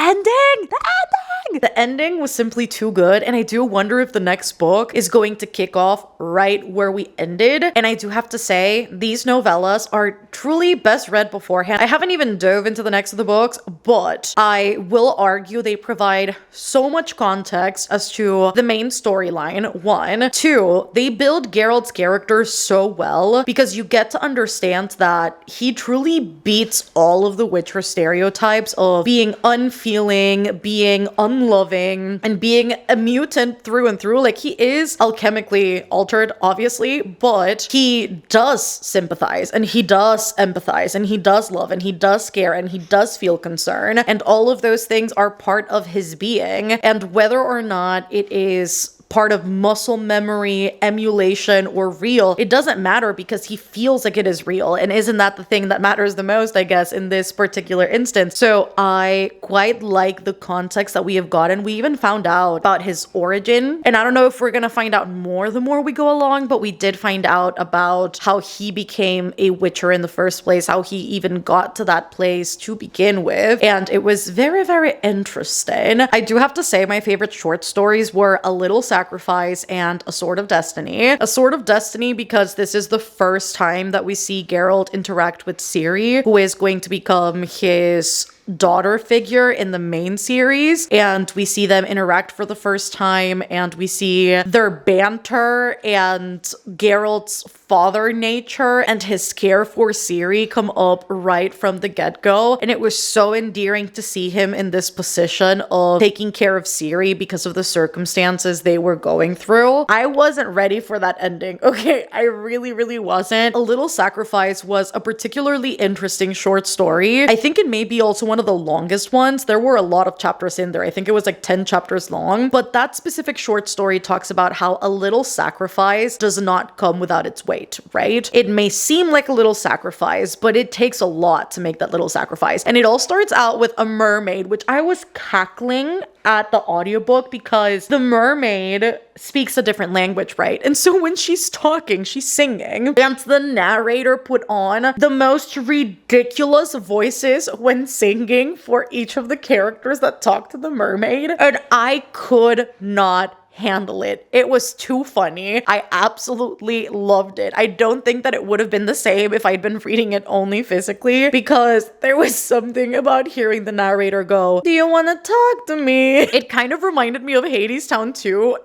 ending was simply too good, and I do wonder if the next book is going to kick off right where we ended. And I do have to say, these novellas are truly best read beforehand. I haven't even dove into the next of the books, but I will argue they provide so much context as to the main storyline, 1. 2, they build Geralt's character so well because you get to understand that he truly beats all of the Witcher stereotypes of being unfeeling, being unloving, and being a mutant through and through. Like, he is alchemically altered, obviously, but he does sympathize, and he does empathize, and he does love, and he does care, and he does feel concern, and all of those things are part of his being. And whether or not it is part of muscle memory, emulation, or real, it doesn't matter because he feels like it is real. And isn't that the thing that matters the most, I guess, in this particular instance? So I quite like the context that we have gotten. We even found out about his origin, and I don't know if we're gonna find out more the more we go along, but we did find out about how he became a Witcher in the first place, how he even got to that place to begin with, and it was very, very interesting. I do have to say my favorite short stories were A Little Sacrifice and A Sword of Destiny. A Sword of Destiny because this is the first time that we see Geralt interact with Ciri, who is going to become his daughter figure in the main series, and we see them interact for the first time, and we see their banter and Geralt's father nature and his care for Ciri come up right from the get-go, and it was so endearing to see him in this position of taking care of Ciri because of the circumstances they were going through. I wasn't ready for that ending. Okay, I really wasn't. A Little Sacrifice was a particularly interesting short story. I think it may be also one of the longest ones. There were a lot of chapters in there. I think it was like 10 chapters long, but that specific short story talks about how a little sacrifice does not come without its weight, right? It may seem like a little sacrifice, but it takes a lot to make that little sacrifice. And it all starts out with a mermaid, which I was cackling at the audiobook because the mermaid speaks a different language, right? And so when she's talking, she's singing, and the narrator put on the most ridiculous voices when singing for each of the characters that talk to the mermaid, and I could not handle it. It was too funny. I absolutely loved it. I don't think that it would have been the same if I'd been reading it only physically, because there was something about hearing the narrator go, "Do you want to talk to me?" It kind of reminded me of Hadestown too,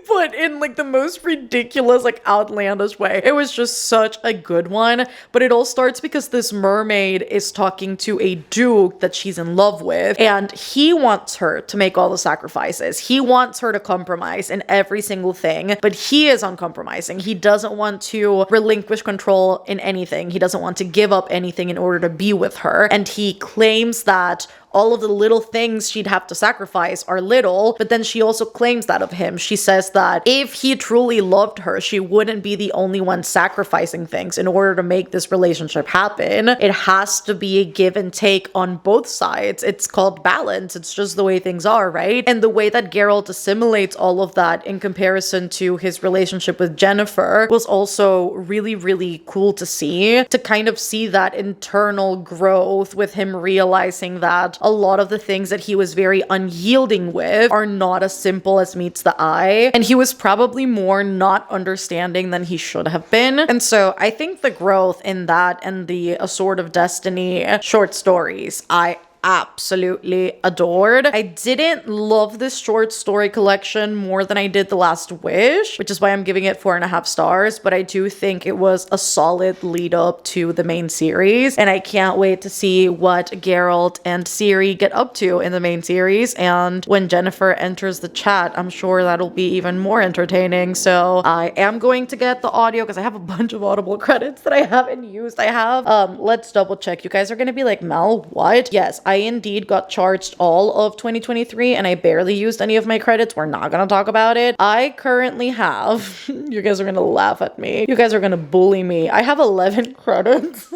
but in like the most ridiculous, like outlandish way. It was just such a good one, but it all starts because this mermaid is talking to a duke that she's in love with, and he wants her to make all the sacrifices. He wants her to compromise in every single thing, but he is uncompromising. He doesn't want to relinquish control in anything. He doesn't want to give up anything in order to be with her, and he claims that all of the little things she'd have to sacrifice are little, but then she also claims that of him. She says that if he truly loved her, she wouldn't be the only one sacrificing things in order to make this relationship happen. It has to be a give and take on both sides. It's called balance. It's just the way things are, right? And the way that Geralt assimilates all of that in comparison to his relationship with Jennifer was also really cool to see, to kind of see that internal growth with him realizing that a lot of the things that he was very unyielding with are not as simple as meets the eye, and he was probably more not understanding than he should have been. And so I think the growth in that and the A Sword of Destiny short stories, I absolutely adored. I didn't love this short story collection more than I did The Last Wish, which is why I'm giving it 4.5 stars, but I do think it was a solid lead up to the main series, and I can't wait to see what Geralt and Ciri get up to in the main series. And when Jennifer enters the chat, I'm sure that'll be even more entertaining. So I am going to get the audio because I have a bunch of Audible credits that I haven't used. Let's double check. You guys are gonna be like, Mel, what? Yes, I indeed got charged all of 2023 and I barely used any of my credits. We're not gonna talk about it. I currently have, you guys are gonna laugh at me. You guys are gonna bully me. I have 11 credits.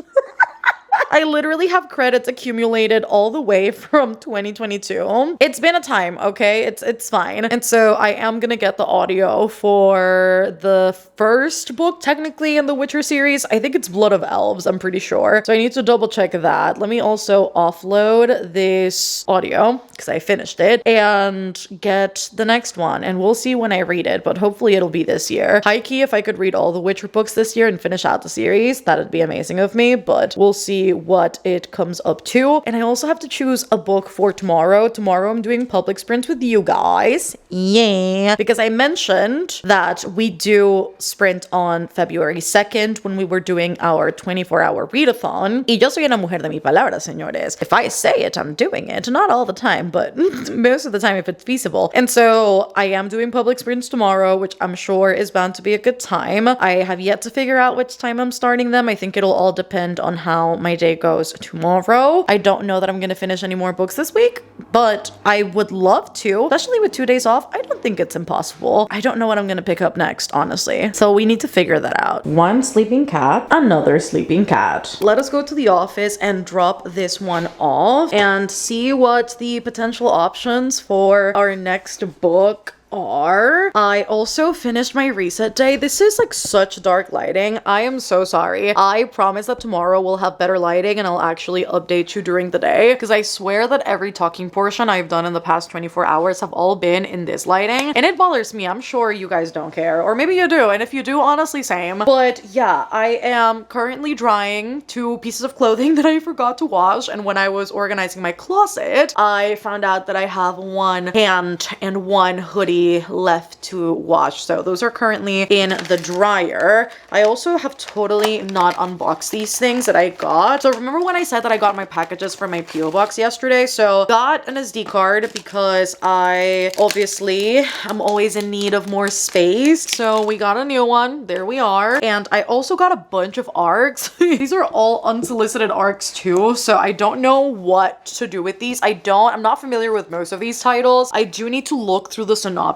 I literally have credits accumulated all the way from 2022. It's been a time, okay? It's fine. And so I am gonna get the audio for the first book, technically, in the Witcher series. I think it's Blood of Elves, I'm pretty sure. So I need to double check that. Let me also offload this audio, because I finished it, and get the next one. And we'll see when I read it, but hopefully it'll be this year. High key, if I could read all the Witcher books this year and finish out the series, that'd be amazing of me, but we'll see what it comes up to. And I also have to choose a book for tomorrow. Tomorrow I'm doing public sprint with you guys. Yeah. Because I mentioned that we do sprint on February 2nd when we were doing our 24-hour readathon. Y yo soy una mujer de mi palabra, señores. If I say it, I'm doing it. Not all the time, but most of the time if it's feasible. And so I am doing public sprints tomorrow, which I'm sure is bound to be a good time. I have yet to figure out which time I'm starting them. I think it'll all depend on how my day goes tomorrow. I don't know that I'm gonna finish any more books this week, but I would love to, especially with 2 days off. I don't think it's impossible. I don't know what I'm gonna pick up next, honestly. So we need to figure that out. One sleeping cat, another sleeping cat. Let us go to the office and drop this one off and see what the potential options for our next book are. I also finished my reset day. This is like such dark lighting. I am so sorry. I promise that tomorrow we'll have better lighting and I'll actually update you during the day, because I swear that every talking portion I've done in the past 24 hours have all been in this lighting, and it bothers me. I'm sure you guys don't care, or maybe you do, and if you do, honestly, same. But yeah, I am currently drying 2 pieces of clothing that I forgot to wash, and when I was organizing my closet, I found out that I have 1 pant and 1 hoodie left to wash. So those are currently in the dryer. I also have totally not unboxed these things that I got. So remember when I said that I got my packages from my PO box yesterday? So got an SD card because I obviously am always in need of more space. So we got a new one. There we are. And I also got a bunch of ARCs. These are all unsolicited ARCs too. So I don't know what to do with these. I'm not familiar with most of these titles. I do need to look through the synopsis,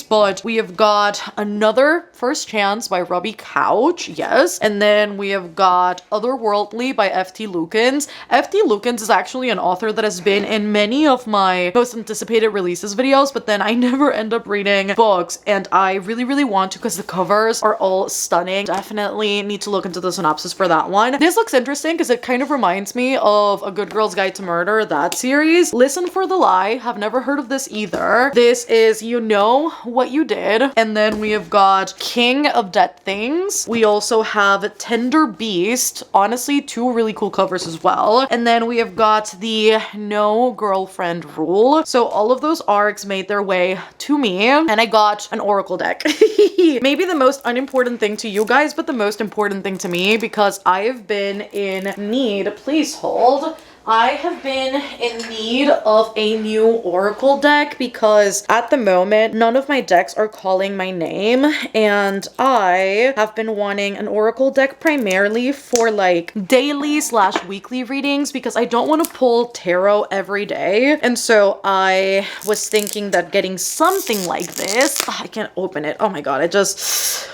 but we have got another First Chance by Robbie Couch, yes, and then we have got Otherworldly by F.T. Lukens. F.T. Lukens is actually an author that has been in many of my most anticipated releases videos, but then I never end up reading books, and I really want to because the covers are all stunning. Definitely need to look into the synopsis for that one. This looks interesting because it kind of reminds me of A Good Girl's Guide to Murder, that series. Listen for the Lie, have never heard of this either. This is You Know What You Did. And then we have got King of Dead Things. We also have Tender Beast. Honestly, 2 really cool covers as well. And then we have got the No Girlfriend Rule. So all of those ARCs made their way to me, and I got an Oracle deck. Maybe the most unimportant thing to you guys, but the most important thing to me, because I've been in need, please hold, I have been in need of a new Oracle deck because at the moment, none of my decks are calling my name, and I have been wanting an Oracle deck primarily for like daily/weekly readings because I don't want to pull tarot every day. And so I was thinking that getting something like this, I can't open it. Oh my God, I just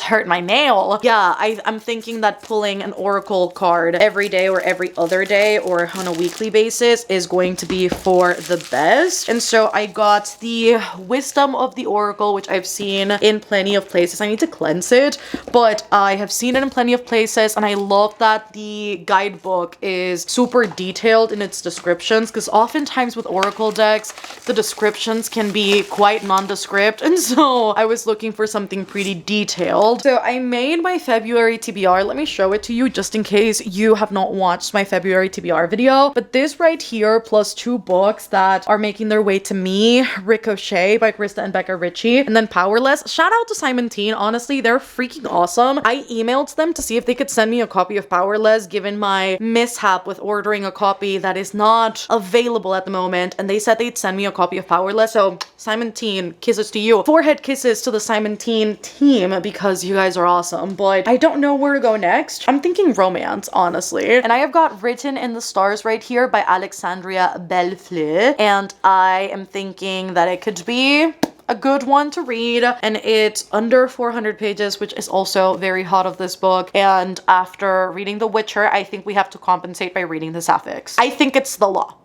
hurt my nail. Yeah, I'm thinking that pulling an Oracle card every day or every other day or on a weekly basis is going to be for the best. And so I got the Wisdom of the Oracle, which I've seen in plenty of places. I need to cleanse it, but I have seen it in plenty of places, and I love that the guidebook is super detailed in its descriptions, because oftentimes with Oracle decks, the descriptions can be quite nondescript. And so I was looking for something pretty detailed. So I made my February TBR. Let me show it to you just in case you have not watched my February TBR video. But this right here, plus 2 books that are making their way to me, Ricochet by Krista and Becca Ritchie, and then Powerless. Shout out to Simon Teen. Honestly, they're freaking awesome. I emailed them to see if they could send me a copy of Powerless given my mishap with ordering a copy that is not available at the moment, and they said they'd send me a copy of Powerless. So Simon Teen, kisses to you. Forehead kisses to the Simon Teen team because you guys are awesome. But I don't know where to go next. I'm thinking romance, honestly. And I have got Written in the Stars right here by Alexandria Bellefleur, and I am thinking that it could be a good one to read, and it's under 400 pages, which is also very hot of this book. And after reading The Witcher, I think we have to compensate by reading the Sapphics. I think it's the law.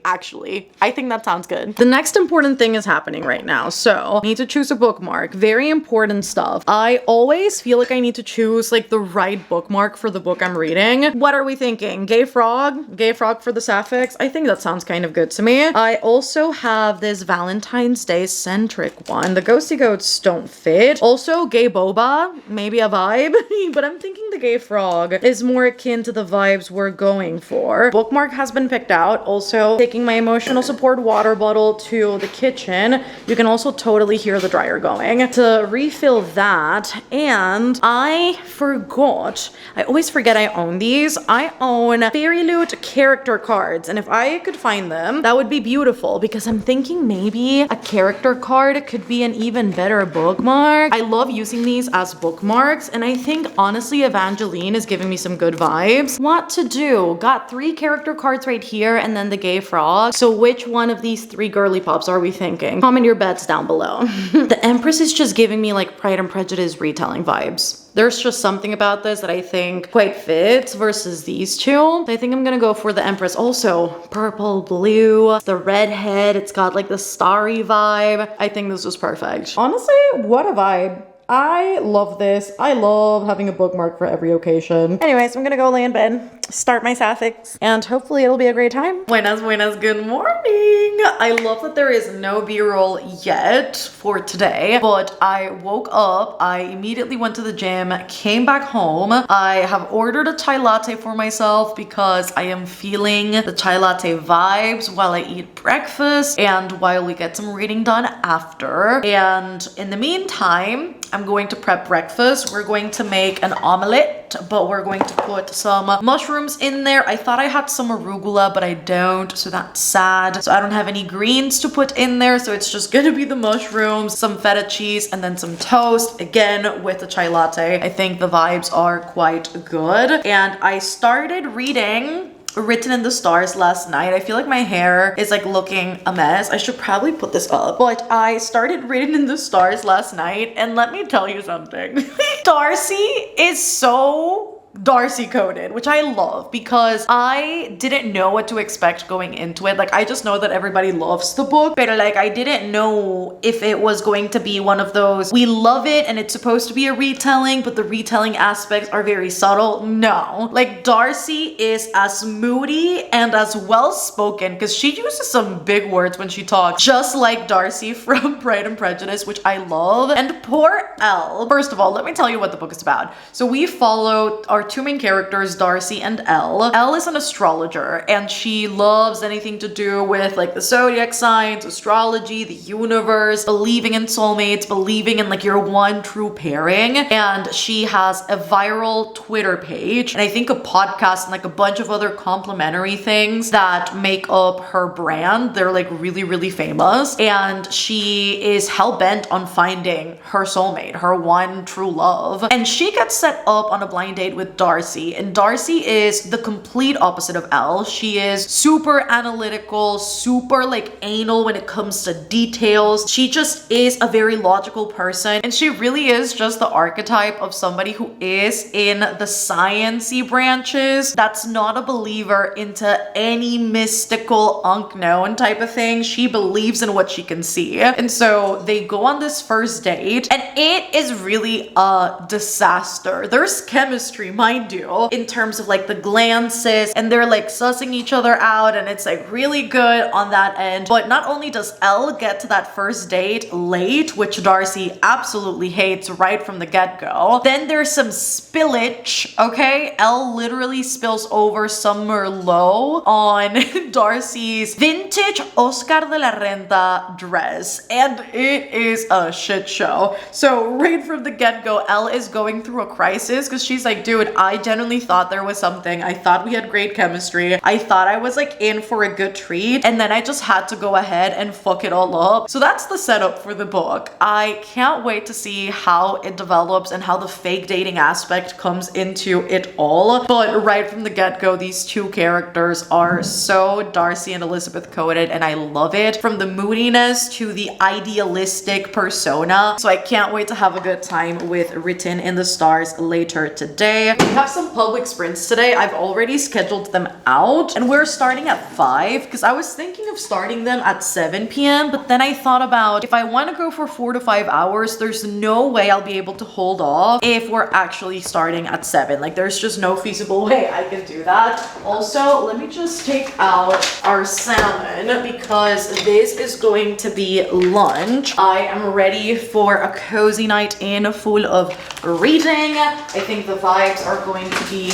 Actually, I think that sounds good. The next important thing is happening right now, so I need to choose a bookmark. Very important stuff. I always feel like I need to choose like the right bookmark for the book I'm reading. What are we thinking? Gay Frog? Gay Frog for the Sapphics? I think that sounds kind of good to me. I also have this Valentine's Day centric one. The Ghosty Goats don't fit. Also, Gay Boba, maybe a vibe, but I'm thinking the Gay Frog is more akin to the vibes we're going for. Bookmark has been picked out. Also, taking my emotional support water bottle to the kitchen. You can also totally hear the dryer going. To refill that, and I forgot. I always forget I own these. I own Fairy Loot character cards, and if I could find them, that would be beautiful, because I'm thinking maybe a character card could be an even better bookmark. I love using these as bookmarks, and I think honestly Evangeline is giving me some good vibes. What to do? Got 3 character cards right here, and then the Gay Frog. So which one of these 3 girly pops are we thinking? Comment your bets down below. The Empress is just giving me like Pride and Prejudice retelling vibes. There's just something about this that I think quite fits versus these two. I think I'm gonna go for the Empress. Also, purple, blue, the redhead. It's got like the starry vibe. I think this was perfect. Honestly, what a vibe. I love this. I love having a bookmark for every occasion. Anyways, I'm gonna go lay in bed, start my Sapphics, and hopefully it'll be a great time. Buenas, buenas, good morning. I love that there is no B-roll yet for today, but I woke up, I immediately went to the gym, came back home. I have ordered a chai latte for myself because I am feeling the chai latte vibes while I eat breakfast and while we get some reading done after. And in the meantime, I'm going to prep breakfast. We're going to make an omelette, but we're going to put some mushrooms in there. I thought I had some arugula, but I don't, so that's sad. So I don't have any greens to put in there, so it's just gonna be the mushrooms, some feta cheese, and then some toast, again with the chai latte. I think the vibes are quite good. And I started reading Written in the Stars last night. I feel like my hair is like looking a mess. I should probably put this up. But I started Written in the Stars last night, and let me tell you something. Darcy is so Darcy coded, which I love because I didn't know what to expect going into it. Like, I just know that everybody loves the book, but like I didn't know if it was going to be one of those, we love it and it's supposed to be a retelling, but the retelling aspects are very subtle. No, like Darcy is as moody and as well spoken, because she uses some big words when she talks, just like Darcy from Pride and Prejudice, which I love. And poor Elle. First of all, let me tell you what the book is about. So we follow our 2 main characters, Darcy and Elle. Elle is an astrologer, and she loves anything to do with like the zodiac signs, astrology, the universe, believing in soulmates, believing in like your one true pairing. And she has a viral Twitter page, and I think a podcast and like a bunch of other complimentary things that make up her brand. They're like really, really famous, and she is hell-bent on finding her soulmate, her one true love. And she gets set up on a blind date with Darcy, and Darcy is the complete opposite of Elle. She is super analytical, super like anal when it comes to details. She just is a very logical person, and she really is just the archetype of somebody who is in the science-y branches that's not a believer into any mystical unknown type of thing. She believes in what she can see. And so they go on this first date, and it is really a disaster. There's chemistry, mind you, in terms of like the glances, and they're like sussing each other out, and it's like really good on that end. But not only does Elle get to that first date late, which Darcy absolutely hates right from the get-go, then there's some spillage, okay? Elle literally spills over some Merlot on Darcy's vintage Oscar de la Renta dress, and it is a shit show. So right from the get-go, Elle is going through a crisis because she's like, dude, I genuinely thought there was something. I thought we had great chemistry. I thought I was like in for a good treat, and then I just had to go ahead and fuck it all up. So that's the setup for the book. I can't wait to see how it develops and how the fake dating aspect comes into it all. But right from the get-go, these two characters are so Darcy and Elizabeth coded, and I love it. From the moodiness to the idealistic persona. So I can't wait to have a good time with Written in the Stars later today. We have some public sprints today. I've already scheduled them out, and we're starting at 5 because I was thinking of starting them at 7 p.m. But then I thought about, if I want to go for 4 to 5 hours, there's no way I'll be able to hold off if we're actually starting at 7. Like, there's just no feasible way I can do that. Also, let me just take out our salmon because this is going to be lunch. I am ready for a cozy night in full of reading. I think the vibes are going to be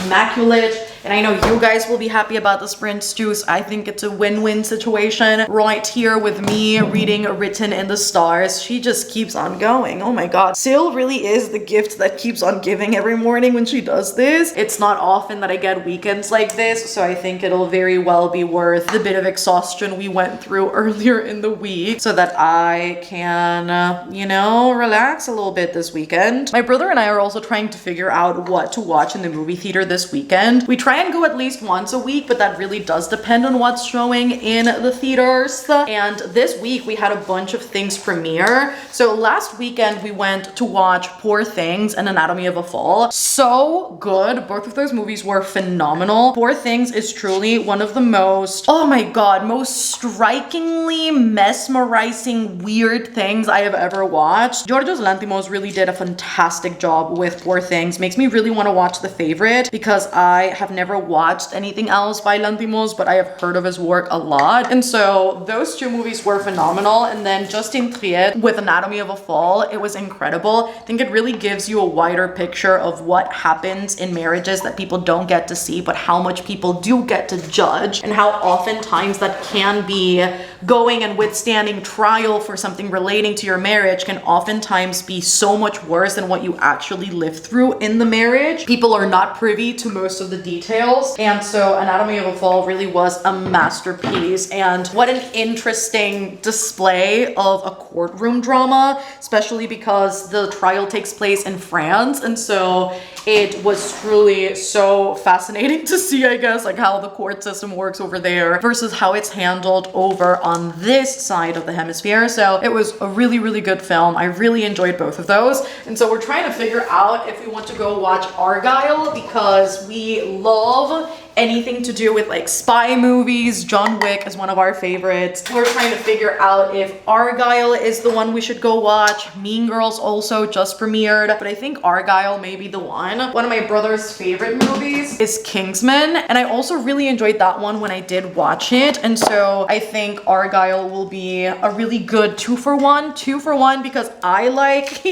immaculate. And I know you guys will be happy about the sprints too. So I think it's a win-win situation right here with me reading Written in the Stars. She just keeps on going. Oh my god. Sil really is the gift that keeps on giving every morning when she does this. It's not often that I get weekends like this, so I think it'll very well be worth the bit of exhaustion we went through earlier in the week so that I can, you know, relax a little bit this weekend. My brother and I are also trying to figure out what to watch in the movie theater this weekend. We try and go at least once a week, but that really does depend on what's showing in the theaters. And this week we had a bunch of things premiere. So last weekend we went to watch Poor Things and Anatomy of a Fall. So good. Both of those movies were phenomenal. Poor Things is truly one of the most, oh my god, most strikingly mesmerizing weird things I have ever watched. Georgios Lanthimos really did a fantastic job with Poor Things. Makes me really want to watch The Favorite because I have never watched anything else by Lanthimos, but I have heard of his work a lot. And so those two movies were phenomenal. And then Justin Triet with Anatomy of a Fall, it was incredible. I think it really gives you a wider picture of what happens in marriages that people don't get to see, but how much people do get to judge, and how oftentimes that can be going and withstanding trial for something relating to your marriage can oftentimes be so much worse than what you actually live through in the marriage. People are not privy to most of the details, and so Anatomy of a Fall really was a masterpiece. And what an interesting display of a courtroom drama, especially because the trial takes place in France, and so it was truly so fascinating to see, I guess, like how the court system works over there versus how it's handled over on this side of the hemisphere. So it was a really, really good film. I really enjoyed both of those. And so we're trying to figure out if we want to go watch Argylle because we love anything to do with like spy movies. John Wick is one of our favorites. We're trying to figure out if Argylle is the one we should go watch. Mean Girls also just premiered, but I think Argylle may be the one. One of my brother's favorite movies is Kingsman, and I also really enjoyed that one when I did watch it. And so I think Argylle will be a really good 2-for-1 because I like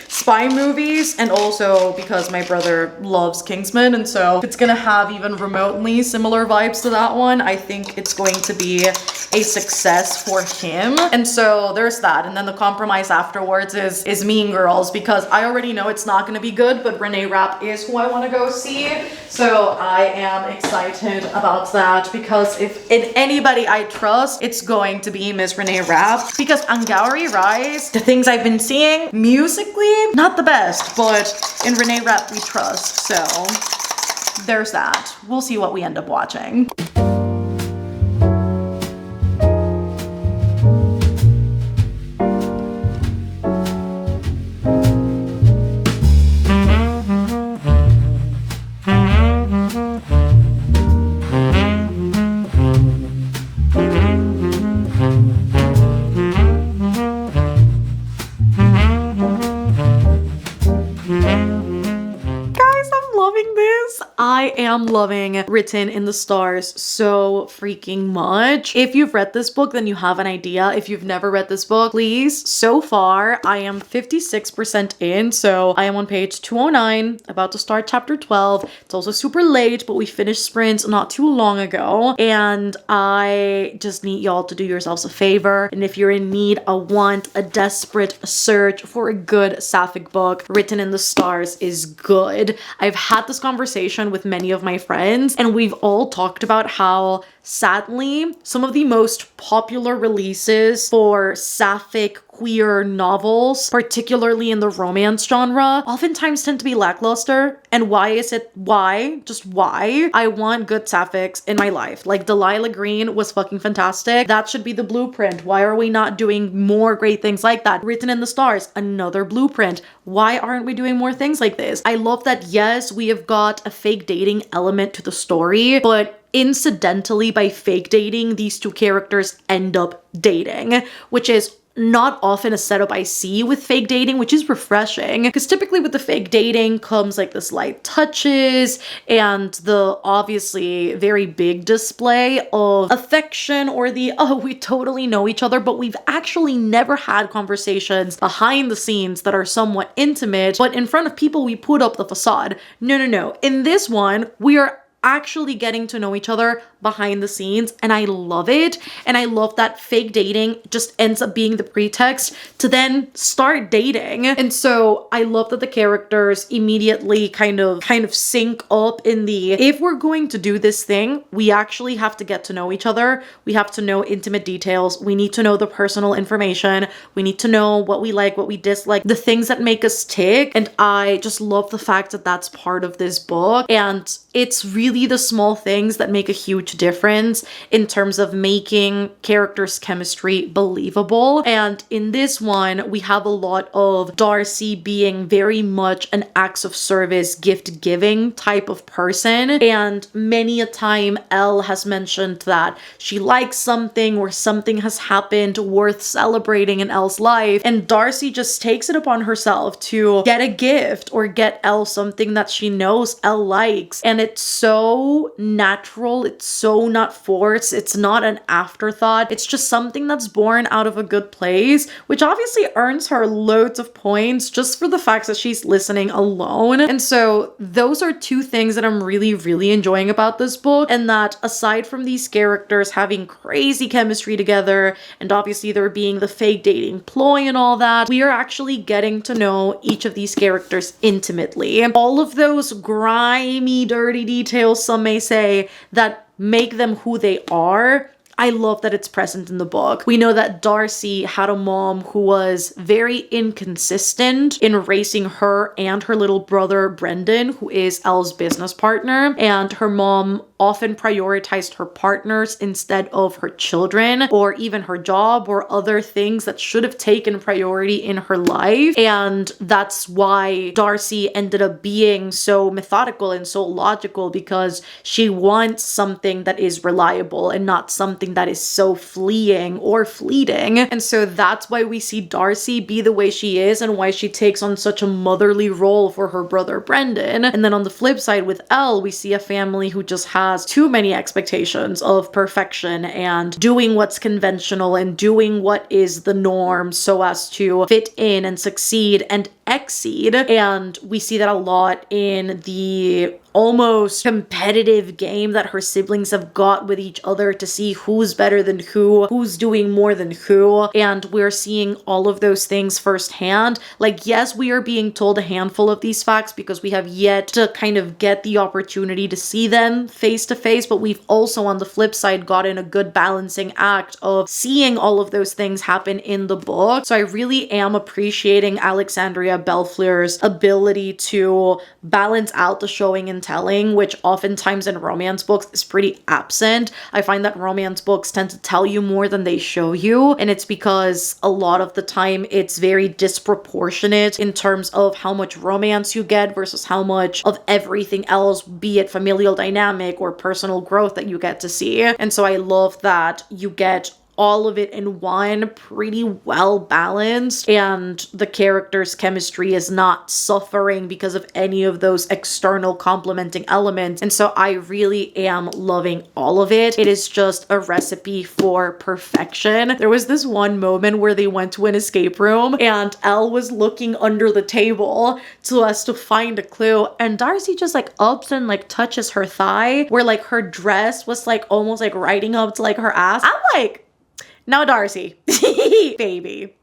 spy movies and also because my brother loves Kingsman. And so if it's gonna have even remotely similar vibes to that one, I think it's going to be a success for him. And so there's that. And then the compromise afterwards is Mean Girls, because I already know it's not going to be good, but Renee Rapp is who I want to go see. So I am excited about that because if in anybody I trust, it's going to be Miss Renee Rapp, because Angourie Rise, the things I've been seeing musically, not the best, but in Renee Rapp we trust. So there's that. We'll see what we end up watching. am loving Written in the Stars so freaking much. If you've read this book, then you have an idea. If you've never read this book, please, so far, I am 56% in, so I am on page 209, about to start chapter 12. It's also super late, but we finished sprints not too long ago, and I just need y'all to do yourselves a favor, and if you're in need, a want, a desperate search for a good sapphic book, Written in the Stars is good. I've had this conversation with many of my friends, and we've all talked about how, sadly, some of the most popular releases for sapphic queer novels, particularly in the romance genre, oftentimes tend to be lackluster. And why is it? Why? Just why? I want good sapphics in my life. Like, Delilah Green was fucking fantastic. That should be the blueprint. Why are we not doing more great things like that? Written in the Stars, another blueprint. Why aren't we doing more things like this? I love that, yes, we have got a fake dating element to the story, but incidentally, by fake dating, these two characters end up dating, which is not often a setup I see with fake dating, which is refreshing, because typically with the fake dating comes like the slight touches and the obviously very big display of affection, or the, oh, we totally know each other, but we've actually never had conversations behind the scenes that are somewhat intimate, but in front of people we put up the facade. No. In this one, we are actually getting to know each other behind the scenes, and I love it. And I love that fake dating just ends up being the pretext to then start dating. And so I love that the characters immediately kind of sync up in the, if we're going to do this thing, we actually have to get to know each other. We have to know intimate details. We need to know the personal information. We need to know what we like, what we dislike, the things that make us tick. And I just love the fact that that's part of this book. And it's really the small things that make a huge difference in terms of making characters' chemistry believable. And in this one, we have a lot of Darcy being very much an acts of service, gift giving type of person. And many a time, Elle has mentioned that she likes something or something has happened worth celebrating in Elle's life. And Darcy just takes it upon herself to get a gift or get Elle something that she knows Elle likes. And it's so natural, it's so not forced, it's not an afterthought, it's just something that's born out of a good place, which obviously earns her loads of points just for the fact that she's listening alone. And so those are two things that I'm really enjoying about this book, and that aside from these characters having crazy chemistry together, and obviously there being the fake dating ploy and all that, we are actually getting to know each of these characters intimately. All of those grimy, dirty details, some may say, that make them who they are, I love that it's present in the book. We know that Darcy had a mom who was very inconsistent in raising her and her little brother Brendan, who is Elle's business partner, and her mom often prioritized her partners instead of her children or even her job or other things that should have taken priority in her life. And that's why Darcy ended up being so methodical and so logical, because she wants something that is reliable and not something that is so fleeing or fleeting. And so that's why we see Darcy be the way she is and why she takes on such a motherly role for her brother Brendan. And then on the flip side with Elle, we see a family who just has too many expectations of perfection and doing what's conventional and doing what is the norm so as to fit in and succeed and exceed. And we see that a lot in the almost competitive game that her siblings have got with each other to see who's better than who's doing more than who. And we're seeing all of those things firsthand. Like, yes, we are being told a handful of these facts because we have yet to kind of get the opportunity to see them face to face, but we've also on the flip side gotten a good balancing act of seeing all of those things happen in the book. So I really am appreciating Alexandria Bellefleur's ability to balance out the showing and telling, which oftentimes in romance books is pretty absent. I find that romance books tend to tell you more than they show you, and it's because a lot of the time it's very disproportionate in terms of how much romance you get versus how much of everything else, be it familial dynamic or personal growth, that you get to see. And so I love that you get all of it in one, pretty well balanced, and the characters' chemistry is not suffering because of any of those external complementing elements. And so I really am loving all of it. It is just a recipe for perfection. There was this one moment where they went to an escape room and Elle was looking under the table so as to find a clue, and Darcy just like ups and like touches her thigh where like her dress was like almost like riding up to like her ass. I'm like, now Darcy, baby,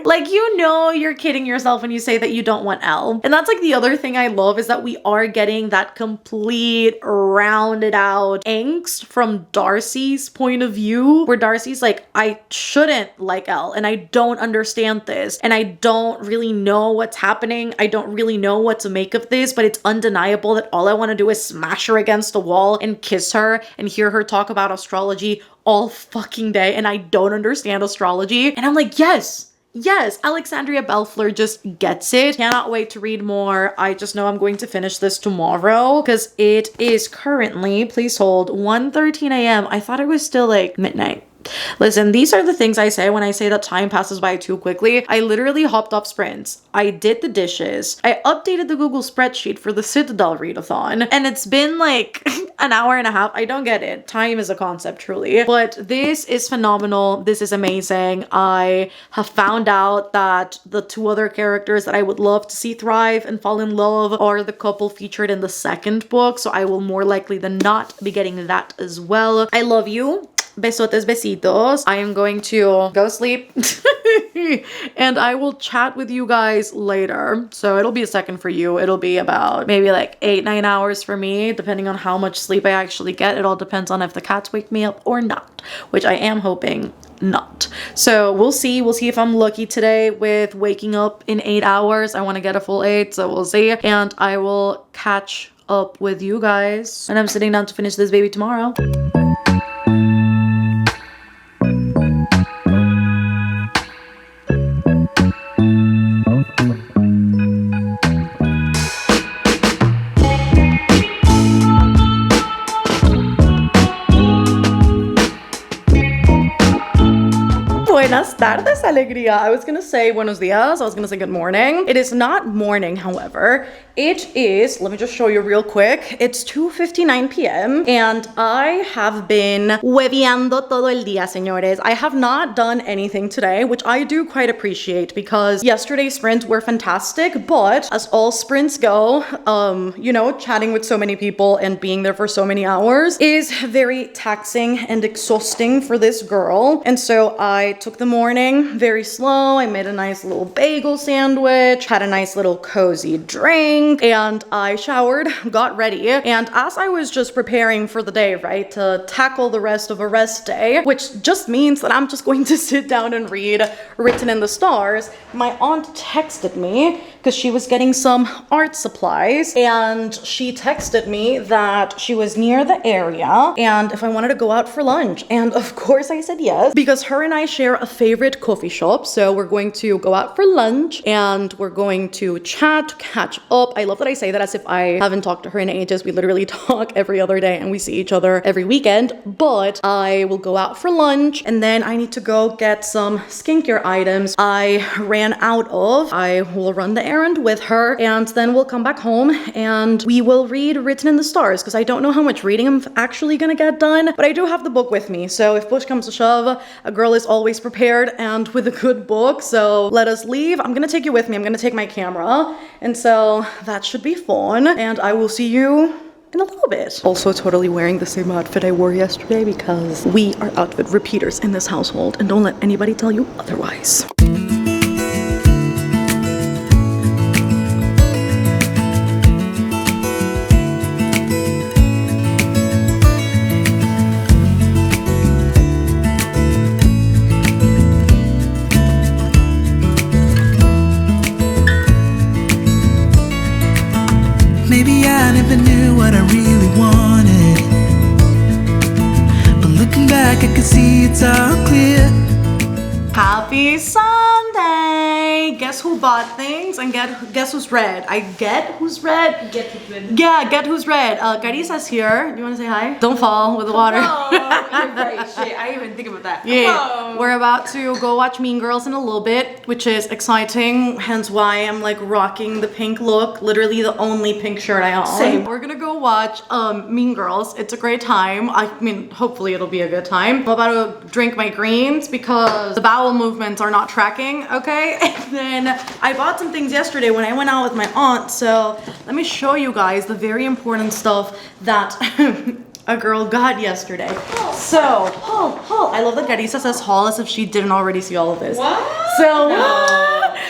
like, you know you're kidding yourself when you say that you don't want Elle. And that's like the other thing I love, is that we are getting that complete rounded out angst from Darcy's point of view, where Darcy's like, I shouldn't like Elle and I don't understand this and I don't really know what's happening. I don't really know what to make of this, but it's undeniable that all I want to do is smash her against the wall and kiss her and hear her talk about astrology all fucking day, and I don't understand astrology. And I'm like, yes, Alexandria Bellfleur just gets it. Cannot wait to read more. I just know I'm going to finish this tomorrow because it is currently, please hold, 1:13 a.m. I thought it was still like midnight. Listen, these are the things I say when I say that time passes by too quickly. I literally hopped off sprints. I did the dishes. I updated the Google spreadsheet for the Citadel readathon. And it's been like an hour and a half. I don't get it. Time is a concept, truly. But this is phenomenal. This is amazing. I have found out that the two other characters that I would love to see thrive and fall in love are the couple featured in the second book. So I will more likely than not be getting that as well. I love you. Besotes, besitos. I am going to go sleep and I will chat with you guys later. So it'll be a second for you. It'll be about maybe like 8-9 hours for me, depending on how much sleep I actually get. It all depends on if the cats wake me up or not, which I am hoping not. So we'll see. We'll see if I'm lucky today with waking up in 8 hours. I want to get a full 8, so we'll see. And I will catch up with you guys. And I'm sitting down to finish this baby tomorrow. Buenas tardes, alegría. I was gonna say buenos dias. I was gonna say good morning. It is not morning, however. It is, let me just show you real quick. It's 2:59 p.m. and I have been hueveando todo el día, señores. I have not done anything today, which I do quite appreciate because yesterday's sprints were fantastic, but as all sprints go, you know, chatting with so many people and being there for so many hours is very taxing and exhausting for this girl. And so I took the morning very slow. I made a nice little bagel sandwich, had a nice little cozy drink, and I showered, got ready. And as I was just preparing for the day, right, to tackle the rest of a rest day, which just means that I'm just going to sit down and read Written in the Stars, my aunt texted me because she was getting some art supplies, and she texted me that she was near the area and if I wanted to go out for lunch. And of course I said yes, because her and I share a favorite coffee shop. So we're going to go out for lunch and we're going to chat, catch up. I love that I say that as if I haven't talked to her in ages. We literally talk every other day and we see each other every weekend. But I will go out for lunch and then I need to go get some skincare items I ran out of. I will run the errand with her and then we'll come back home and we will read Written in the Stars, because I don't know how much reading I'm actually gonna get done, but I do have the book with me. So if push comes to shove, a girl is always prepared and with a good book. So let us leave. I'm gonna take you with me. I'm gonna take my camera, and so that should be fun, and I will see you in a little bit. Also totally wearing the same outfit I wore yesterday because we are outfit repeaters in this household, and don't let anybody tell you otherwise. Maybe I never knew what I really wanted, but looking back I can see it's all clear. Happy Sunday! Guess who bought things and guess who's red? I get who's red? Get who's red. Yeah, get who's red. Carisa's here. Do you want to say hi? Don't fall with the water. you're right. Shit, I didn't even think about that. Yeah, Oh. we're about to go watch Mean Girls in a little bit, which is exciting, hence why I'm like rocking the pink look, literally the only pink shirt I own. Same. We're gonna go watch Mean Girls. It's a great time. I mean, hopefully it'll be a good time. I'm about to drink my greens because the bowel movements are not tracking, okay? And then I bought some things yesterday when I went out with my aunt, so let me show you guys the very important stuff that a girl got yesterday. So, I love that Carissa says haul as if she didn't already see all of this. What?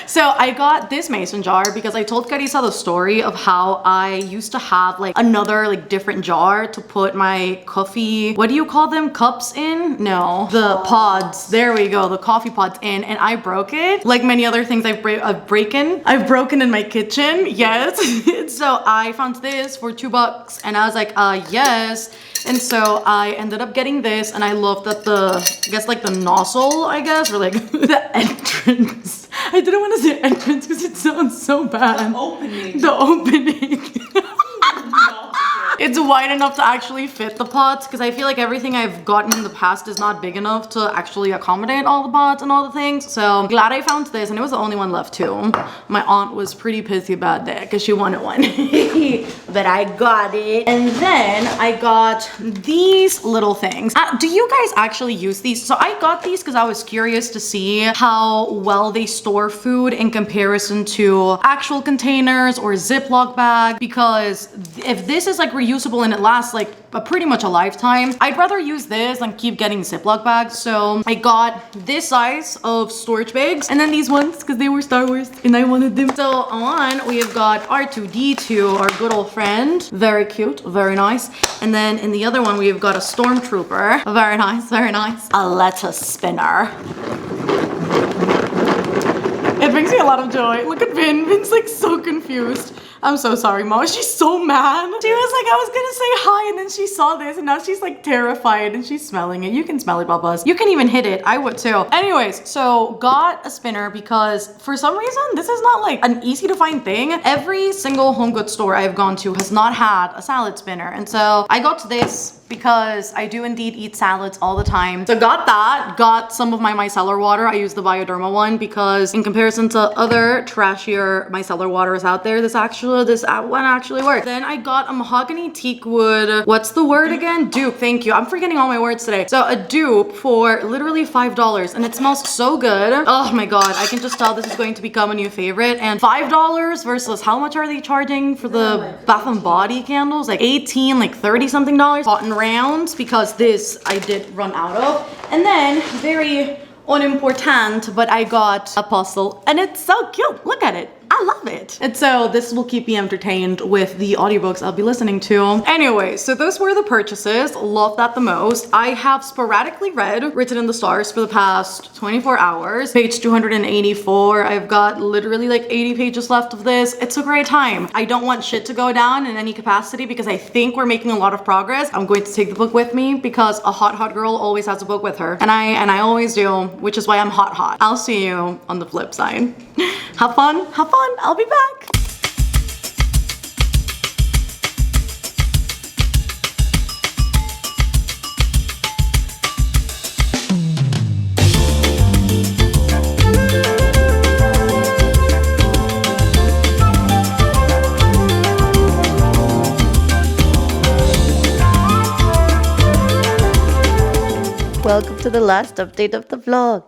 So I got this mason jar because I told Carissa the story of how I used to have like another like different jar to put my coffee, what do you call them? Cups in? No, the pods. There we go, the coffee pods in, and I broke it. Like many other things I've broken in my kitchen, yes. So I found this for $2 and I was like, yes. And so I ended up getting this, and I love that I guess like the nozzle, I guess, or like the entrance. I didn't want to say entrance because it sounds so bad. The opening. The opening. It's wide enough to actually fit the pots because I feel like everything I've gotten in the past is not big enough to actually accommodate all the pots and all the things. So I'm glad I found this, and it was the only one left too. My aunt was pretty pissy about that because she wanted one. But I got it. And then I got these little things. Do you guys actually use these? So I got these because I was curious to see how well they store food in comparison to actual containers or Ziploc bag, because if this is like reusable and it lasts like pretty much a lifetime, I'd rather use this than keep getting Ziploc bags. So I got this size of storage bags, and then these ones because they were Star Wars and I wanted them. So on we have got R2-D2, our good old friend, very cute, very nice. And then in the other one we have got a stormtrooper, very nice, very nice. A lettuce spinner. It brings me a lot of joy. Look at Vin. Vin's like so confused. I'm so sorry, Mom. She's so mad. She was like, I was gonna say hi, and then she saw this, and now she's like terrified, and she's smelling it. You can smell it, Bubba's. You can even hit it. I would too. Anyways, so got a spinner because for some reason, this is not like an easy to find thing. Every single home goods store I've gone to has not had a salad spinner. And so I got this because I do indeed eat salads all the time. So got that, got some of my micellar water. I use the Bioderma one because in comparison to other trashier micellar waters out there, this one actually works. Then I got a mahogany teak wood, what's the word again? Dupe, thank you. I'm forgetting all my words today. So a dupe for literally $5, and it smells so good. Oh my God, I can just tell this is going to become a new favorite. And $5 versus how much are they charging for the Bath and Body candles? Like 18, like 30 something dollars. Cotton rounds, because this I did run out of. And then very unimportant, but I got a puzzle, and it's so cute. Look at it. I love it. And so this will keep me entertained with the audiobooks I'll be listening to. Anyway, so those were the purchases. Love that the most. I have sporadically read Written in the Stars for the past 24 hours. Page 284. I've got literally like 80 pages left of this. It's a great time. I don't want shit to go down in any capacity because I think we're making a lot of progress. I'm going to take the book with me because a hot girl always has a book with her. And I always do, which is why I'm hot. I'll see you on the flip side. Have fun, have fun. I'll be back. Welcome to the last update of the vlog.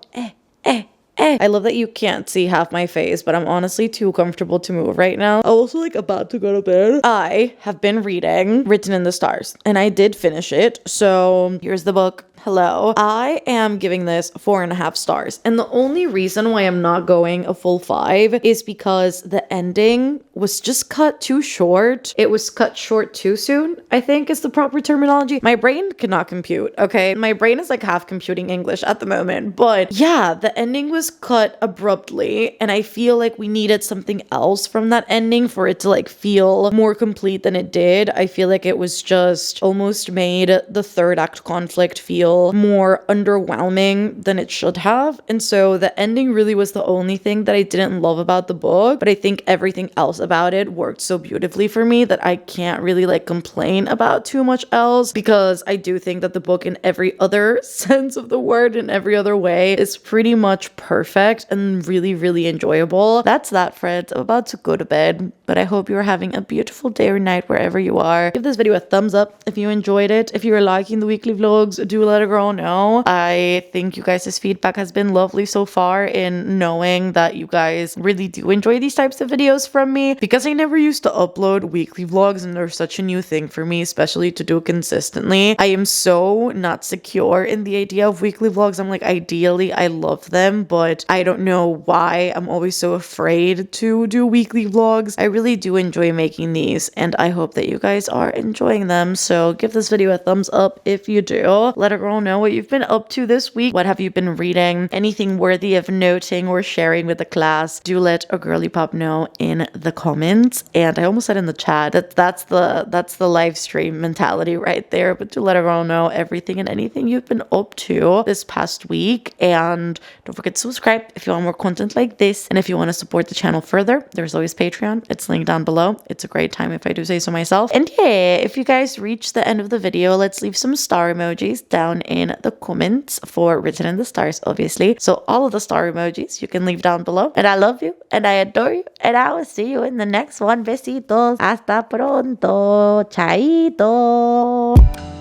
I love that you can't see half my face, but I'm honestly too comfortable to move right now. I'm also like about to go to bed. I have been reading Written in the Stars, and I did finish it. So here's the book. Hello. I am giving this 4.5 stars. And the only reason why I'm not going a full 5 is because the ending was just cut too short. It was cut short too soon, I think is the proper terminology. My brain cannot compute, okay? My brain is like half computing English at the moment. But yeah, the ending was cut abruptly. And I feel like we needed something else from that ending for it to like feel more complete than it did. I feel like it was just almost made the third act conflict feel feel more underwhelming than it should have. And so the ending really was the only thing that I didn't love about the book, but I think everything else about it worked so beautifully for me that I can't really like complain about too much else, because I do think that the book in every other sense of the word, in every other way, is pretty much perfect and really, really enjoyable. That's that, friends. I'm about to go to bed, but I hope you're having a beautiful day or night wherever you are. Give this video a thumbs up if you enjoyed it. If you're liking the weekly vlogs, do let a girl know. I think you guys' feedback has been lovely so far in knowing that you guys really do enjoy these types of videos from me, because I never used to upload weekly vlogs and they're such a new thing for me, especially to do consistently. I am so not secure in the idea of weekly vlogs. I'm like, ideally I love them, but I don't know why I'm always so afraid to do weekly vlogs. I really do enjoy making these, and I hope that you guys are enjoying them. So give this video a thumbs up if you do. Let a girl know what you've been up to this week. What have you been reading? Anything worthy of noting or sharing with the class? Do let a girly pop know in the comments. And I almost said in the chat that that's the live stream mentality right there. But do let a girl know everything and anything you've been up to this past week. And don't forget to subscribe if you want more content like this. And if you want to support the channel further, there's always Patreon. It's linked down below. It's a great time if I do say so myself. And yeah, if you guys reach the end of the video, let's leave some star emojis down in the comments for written in the stars, obviously. So all of the star emojis you can leave down below. And I love you and I adore you. And I will see you in the next one. Besitos. Hasta pronto. Chaito.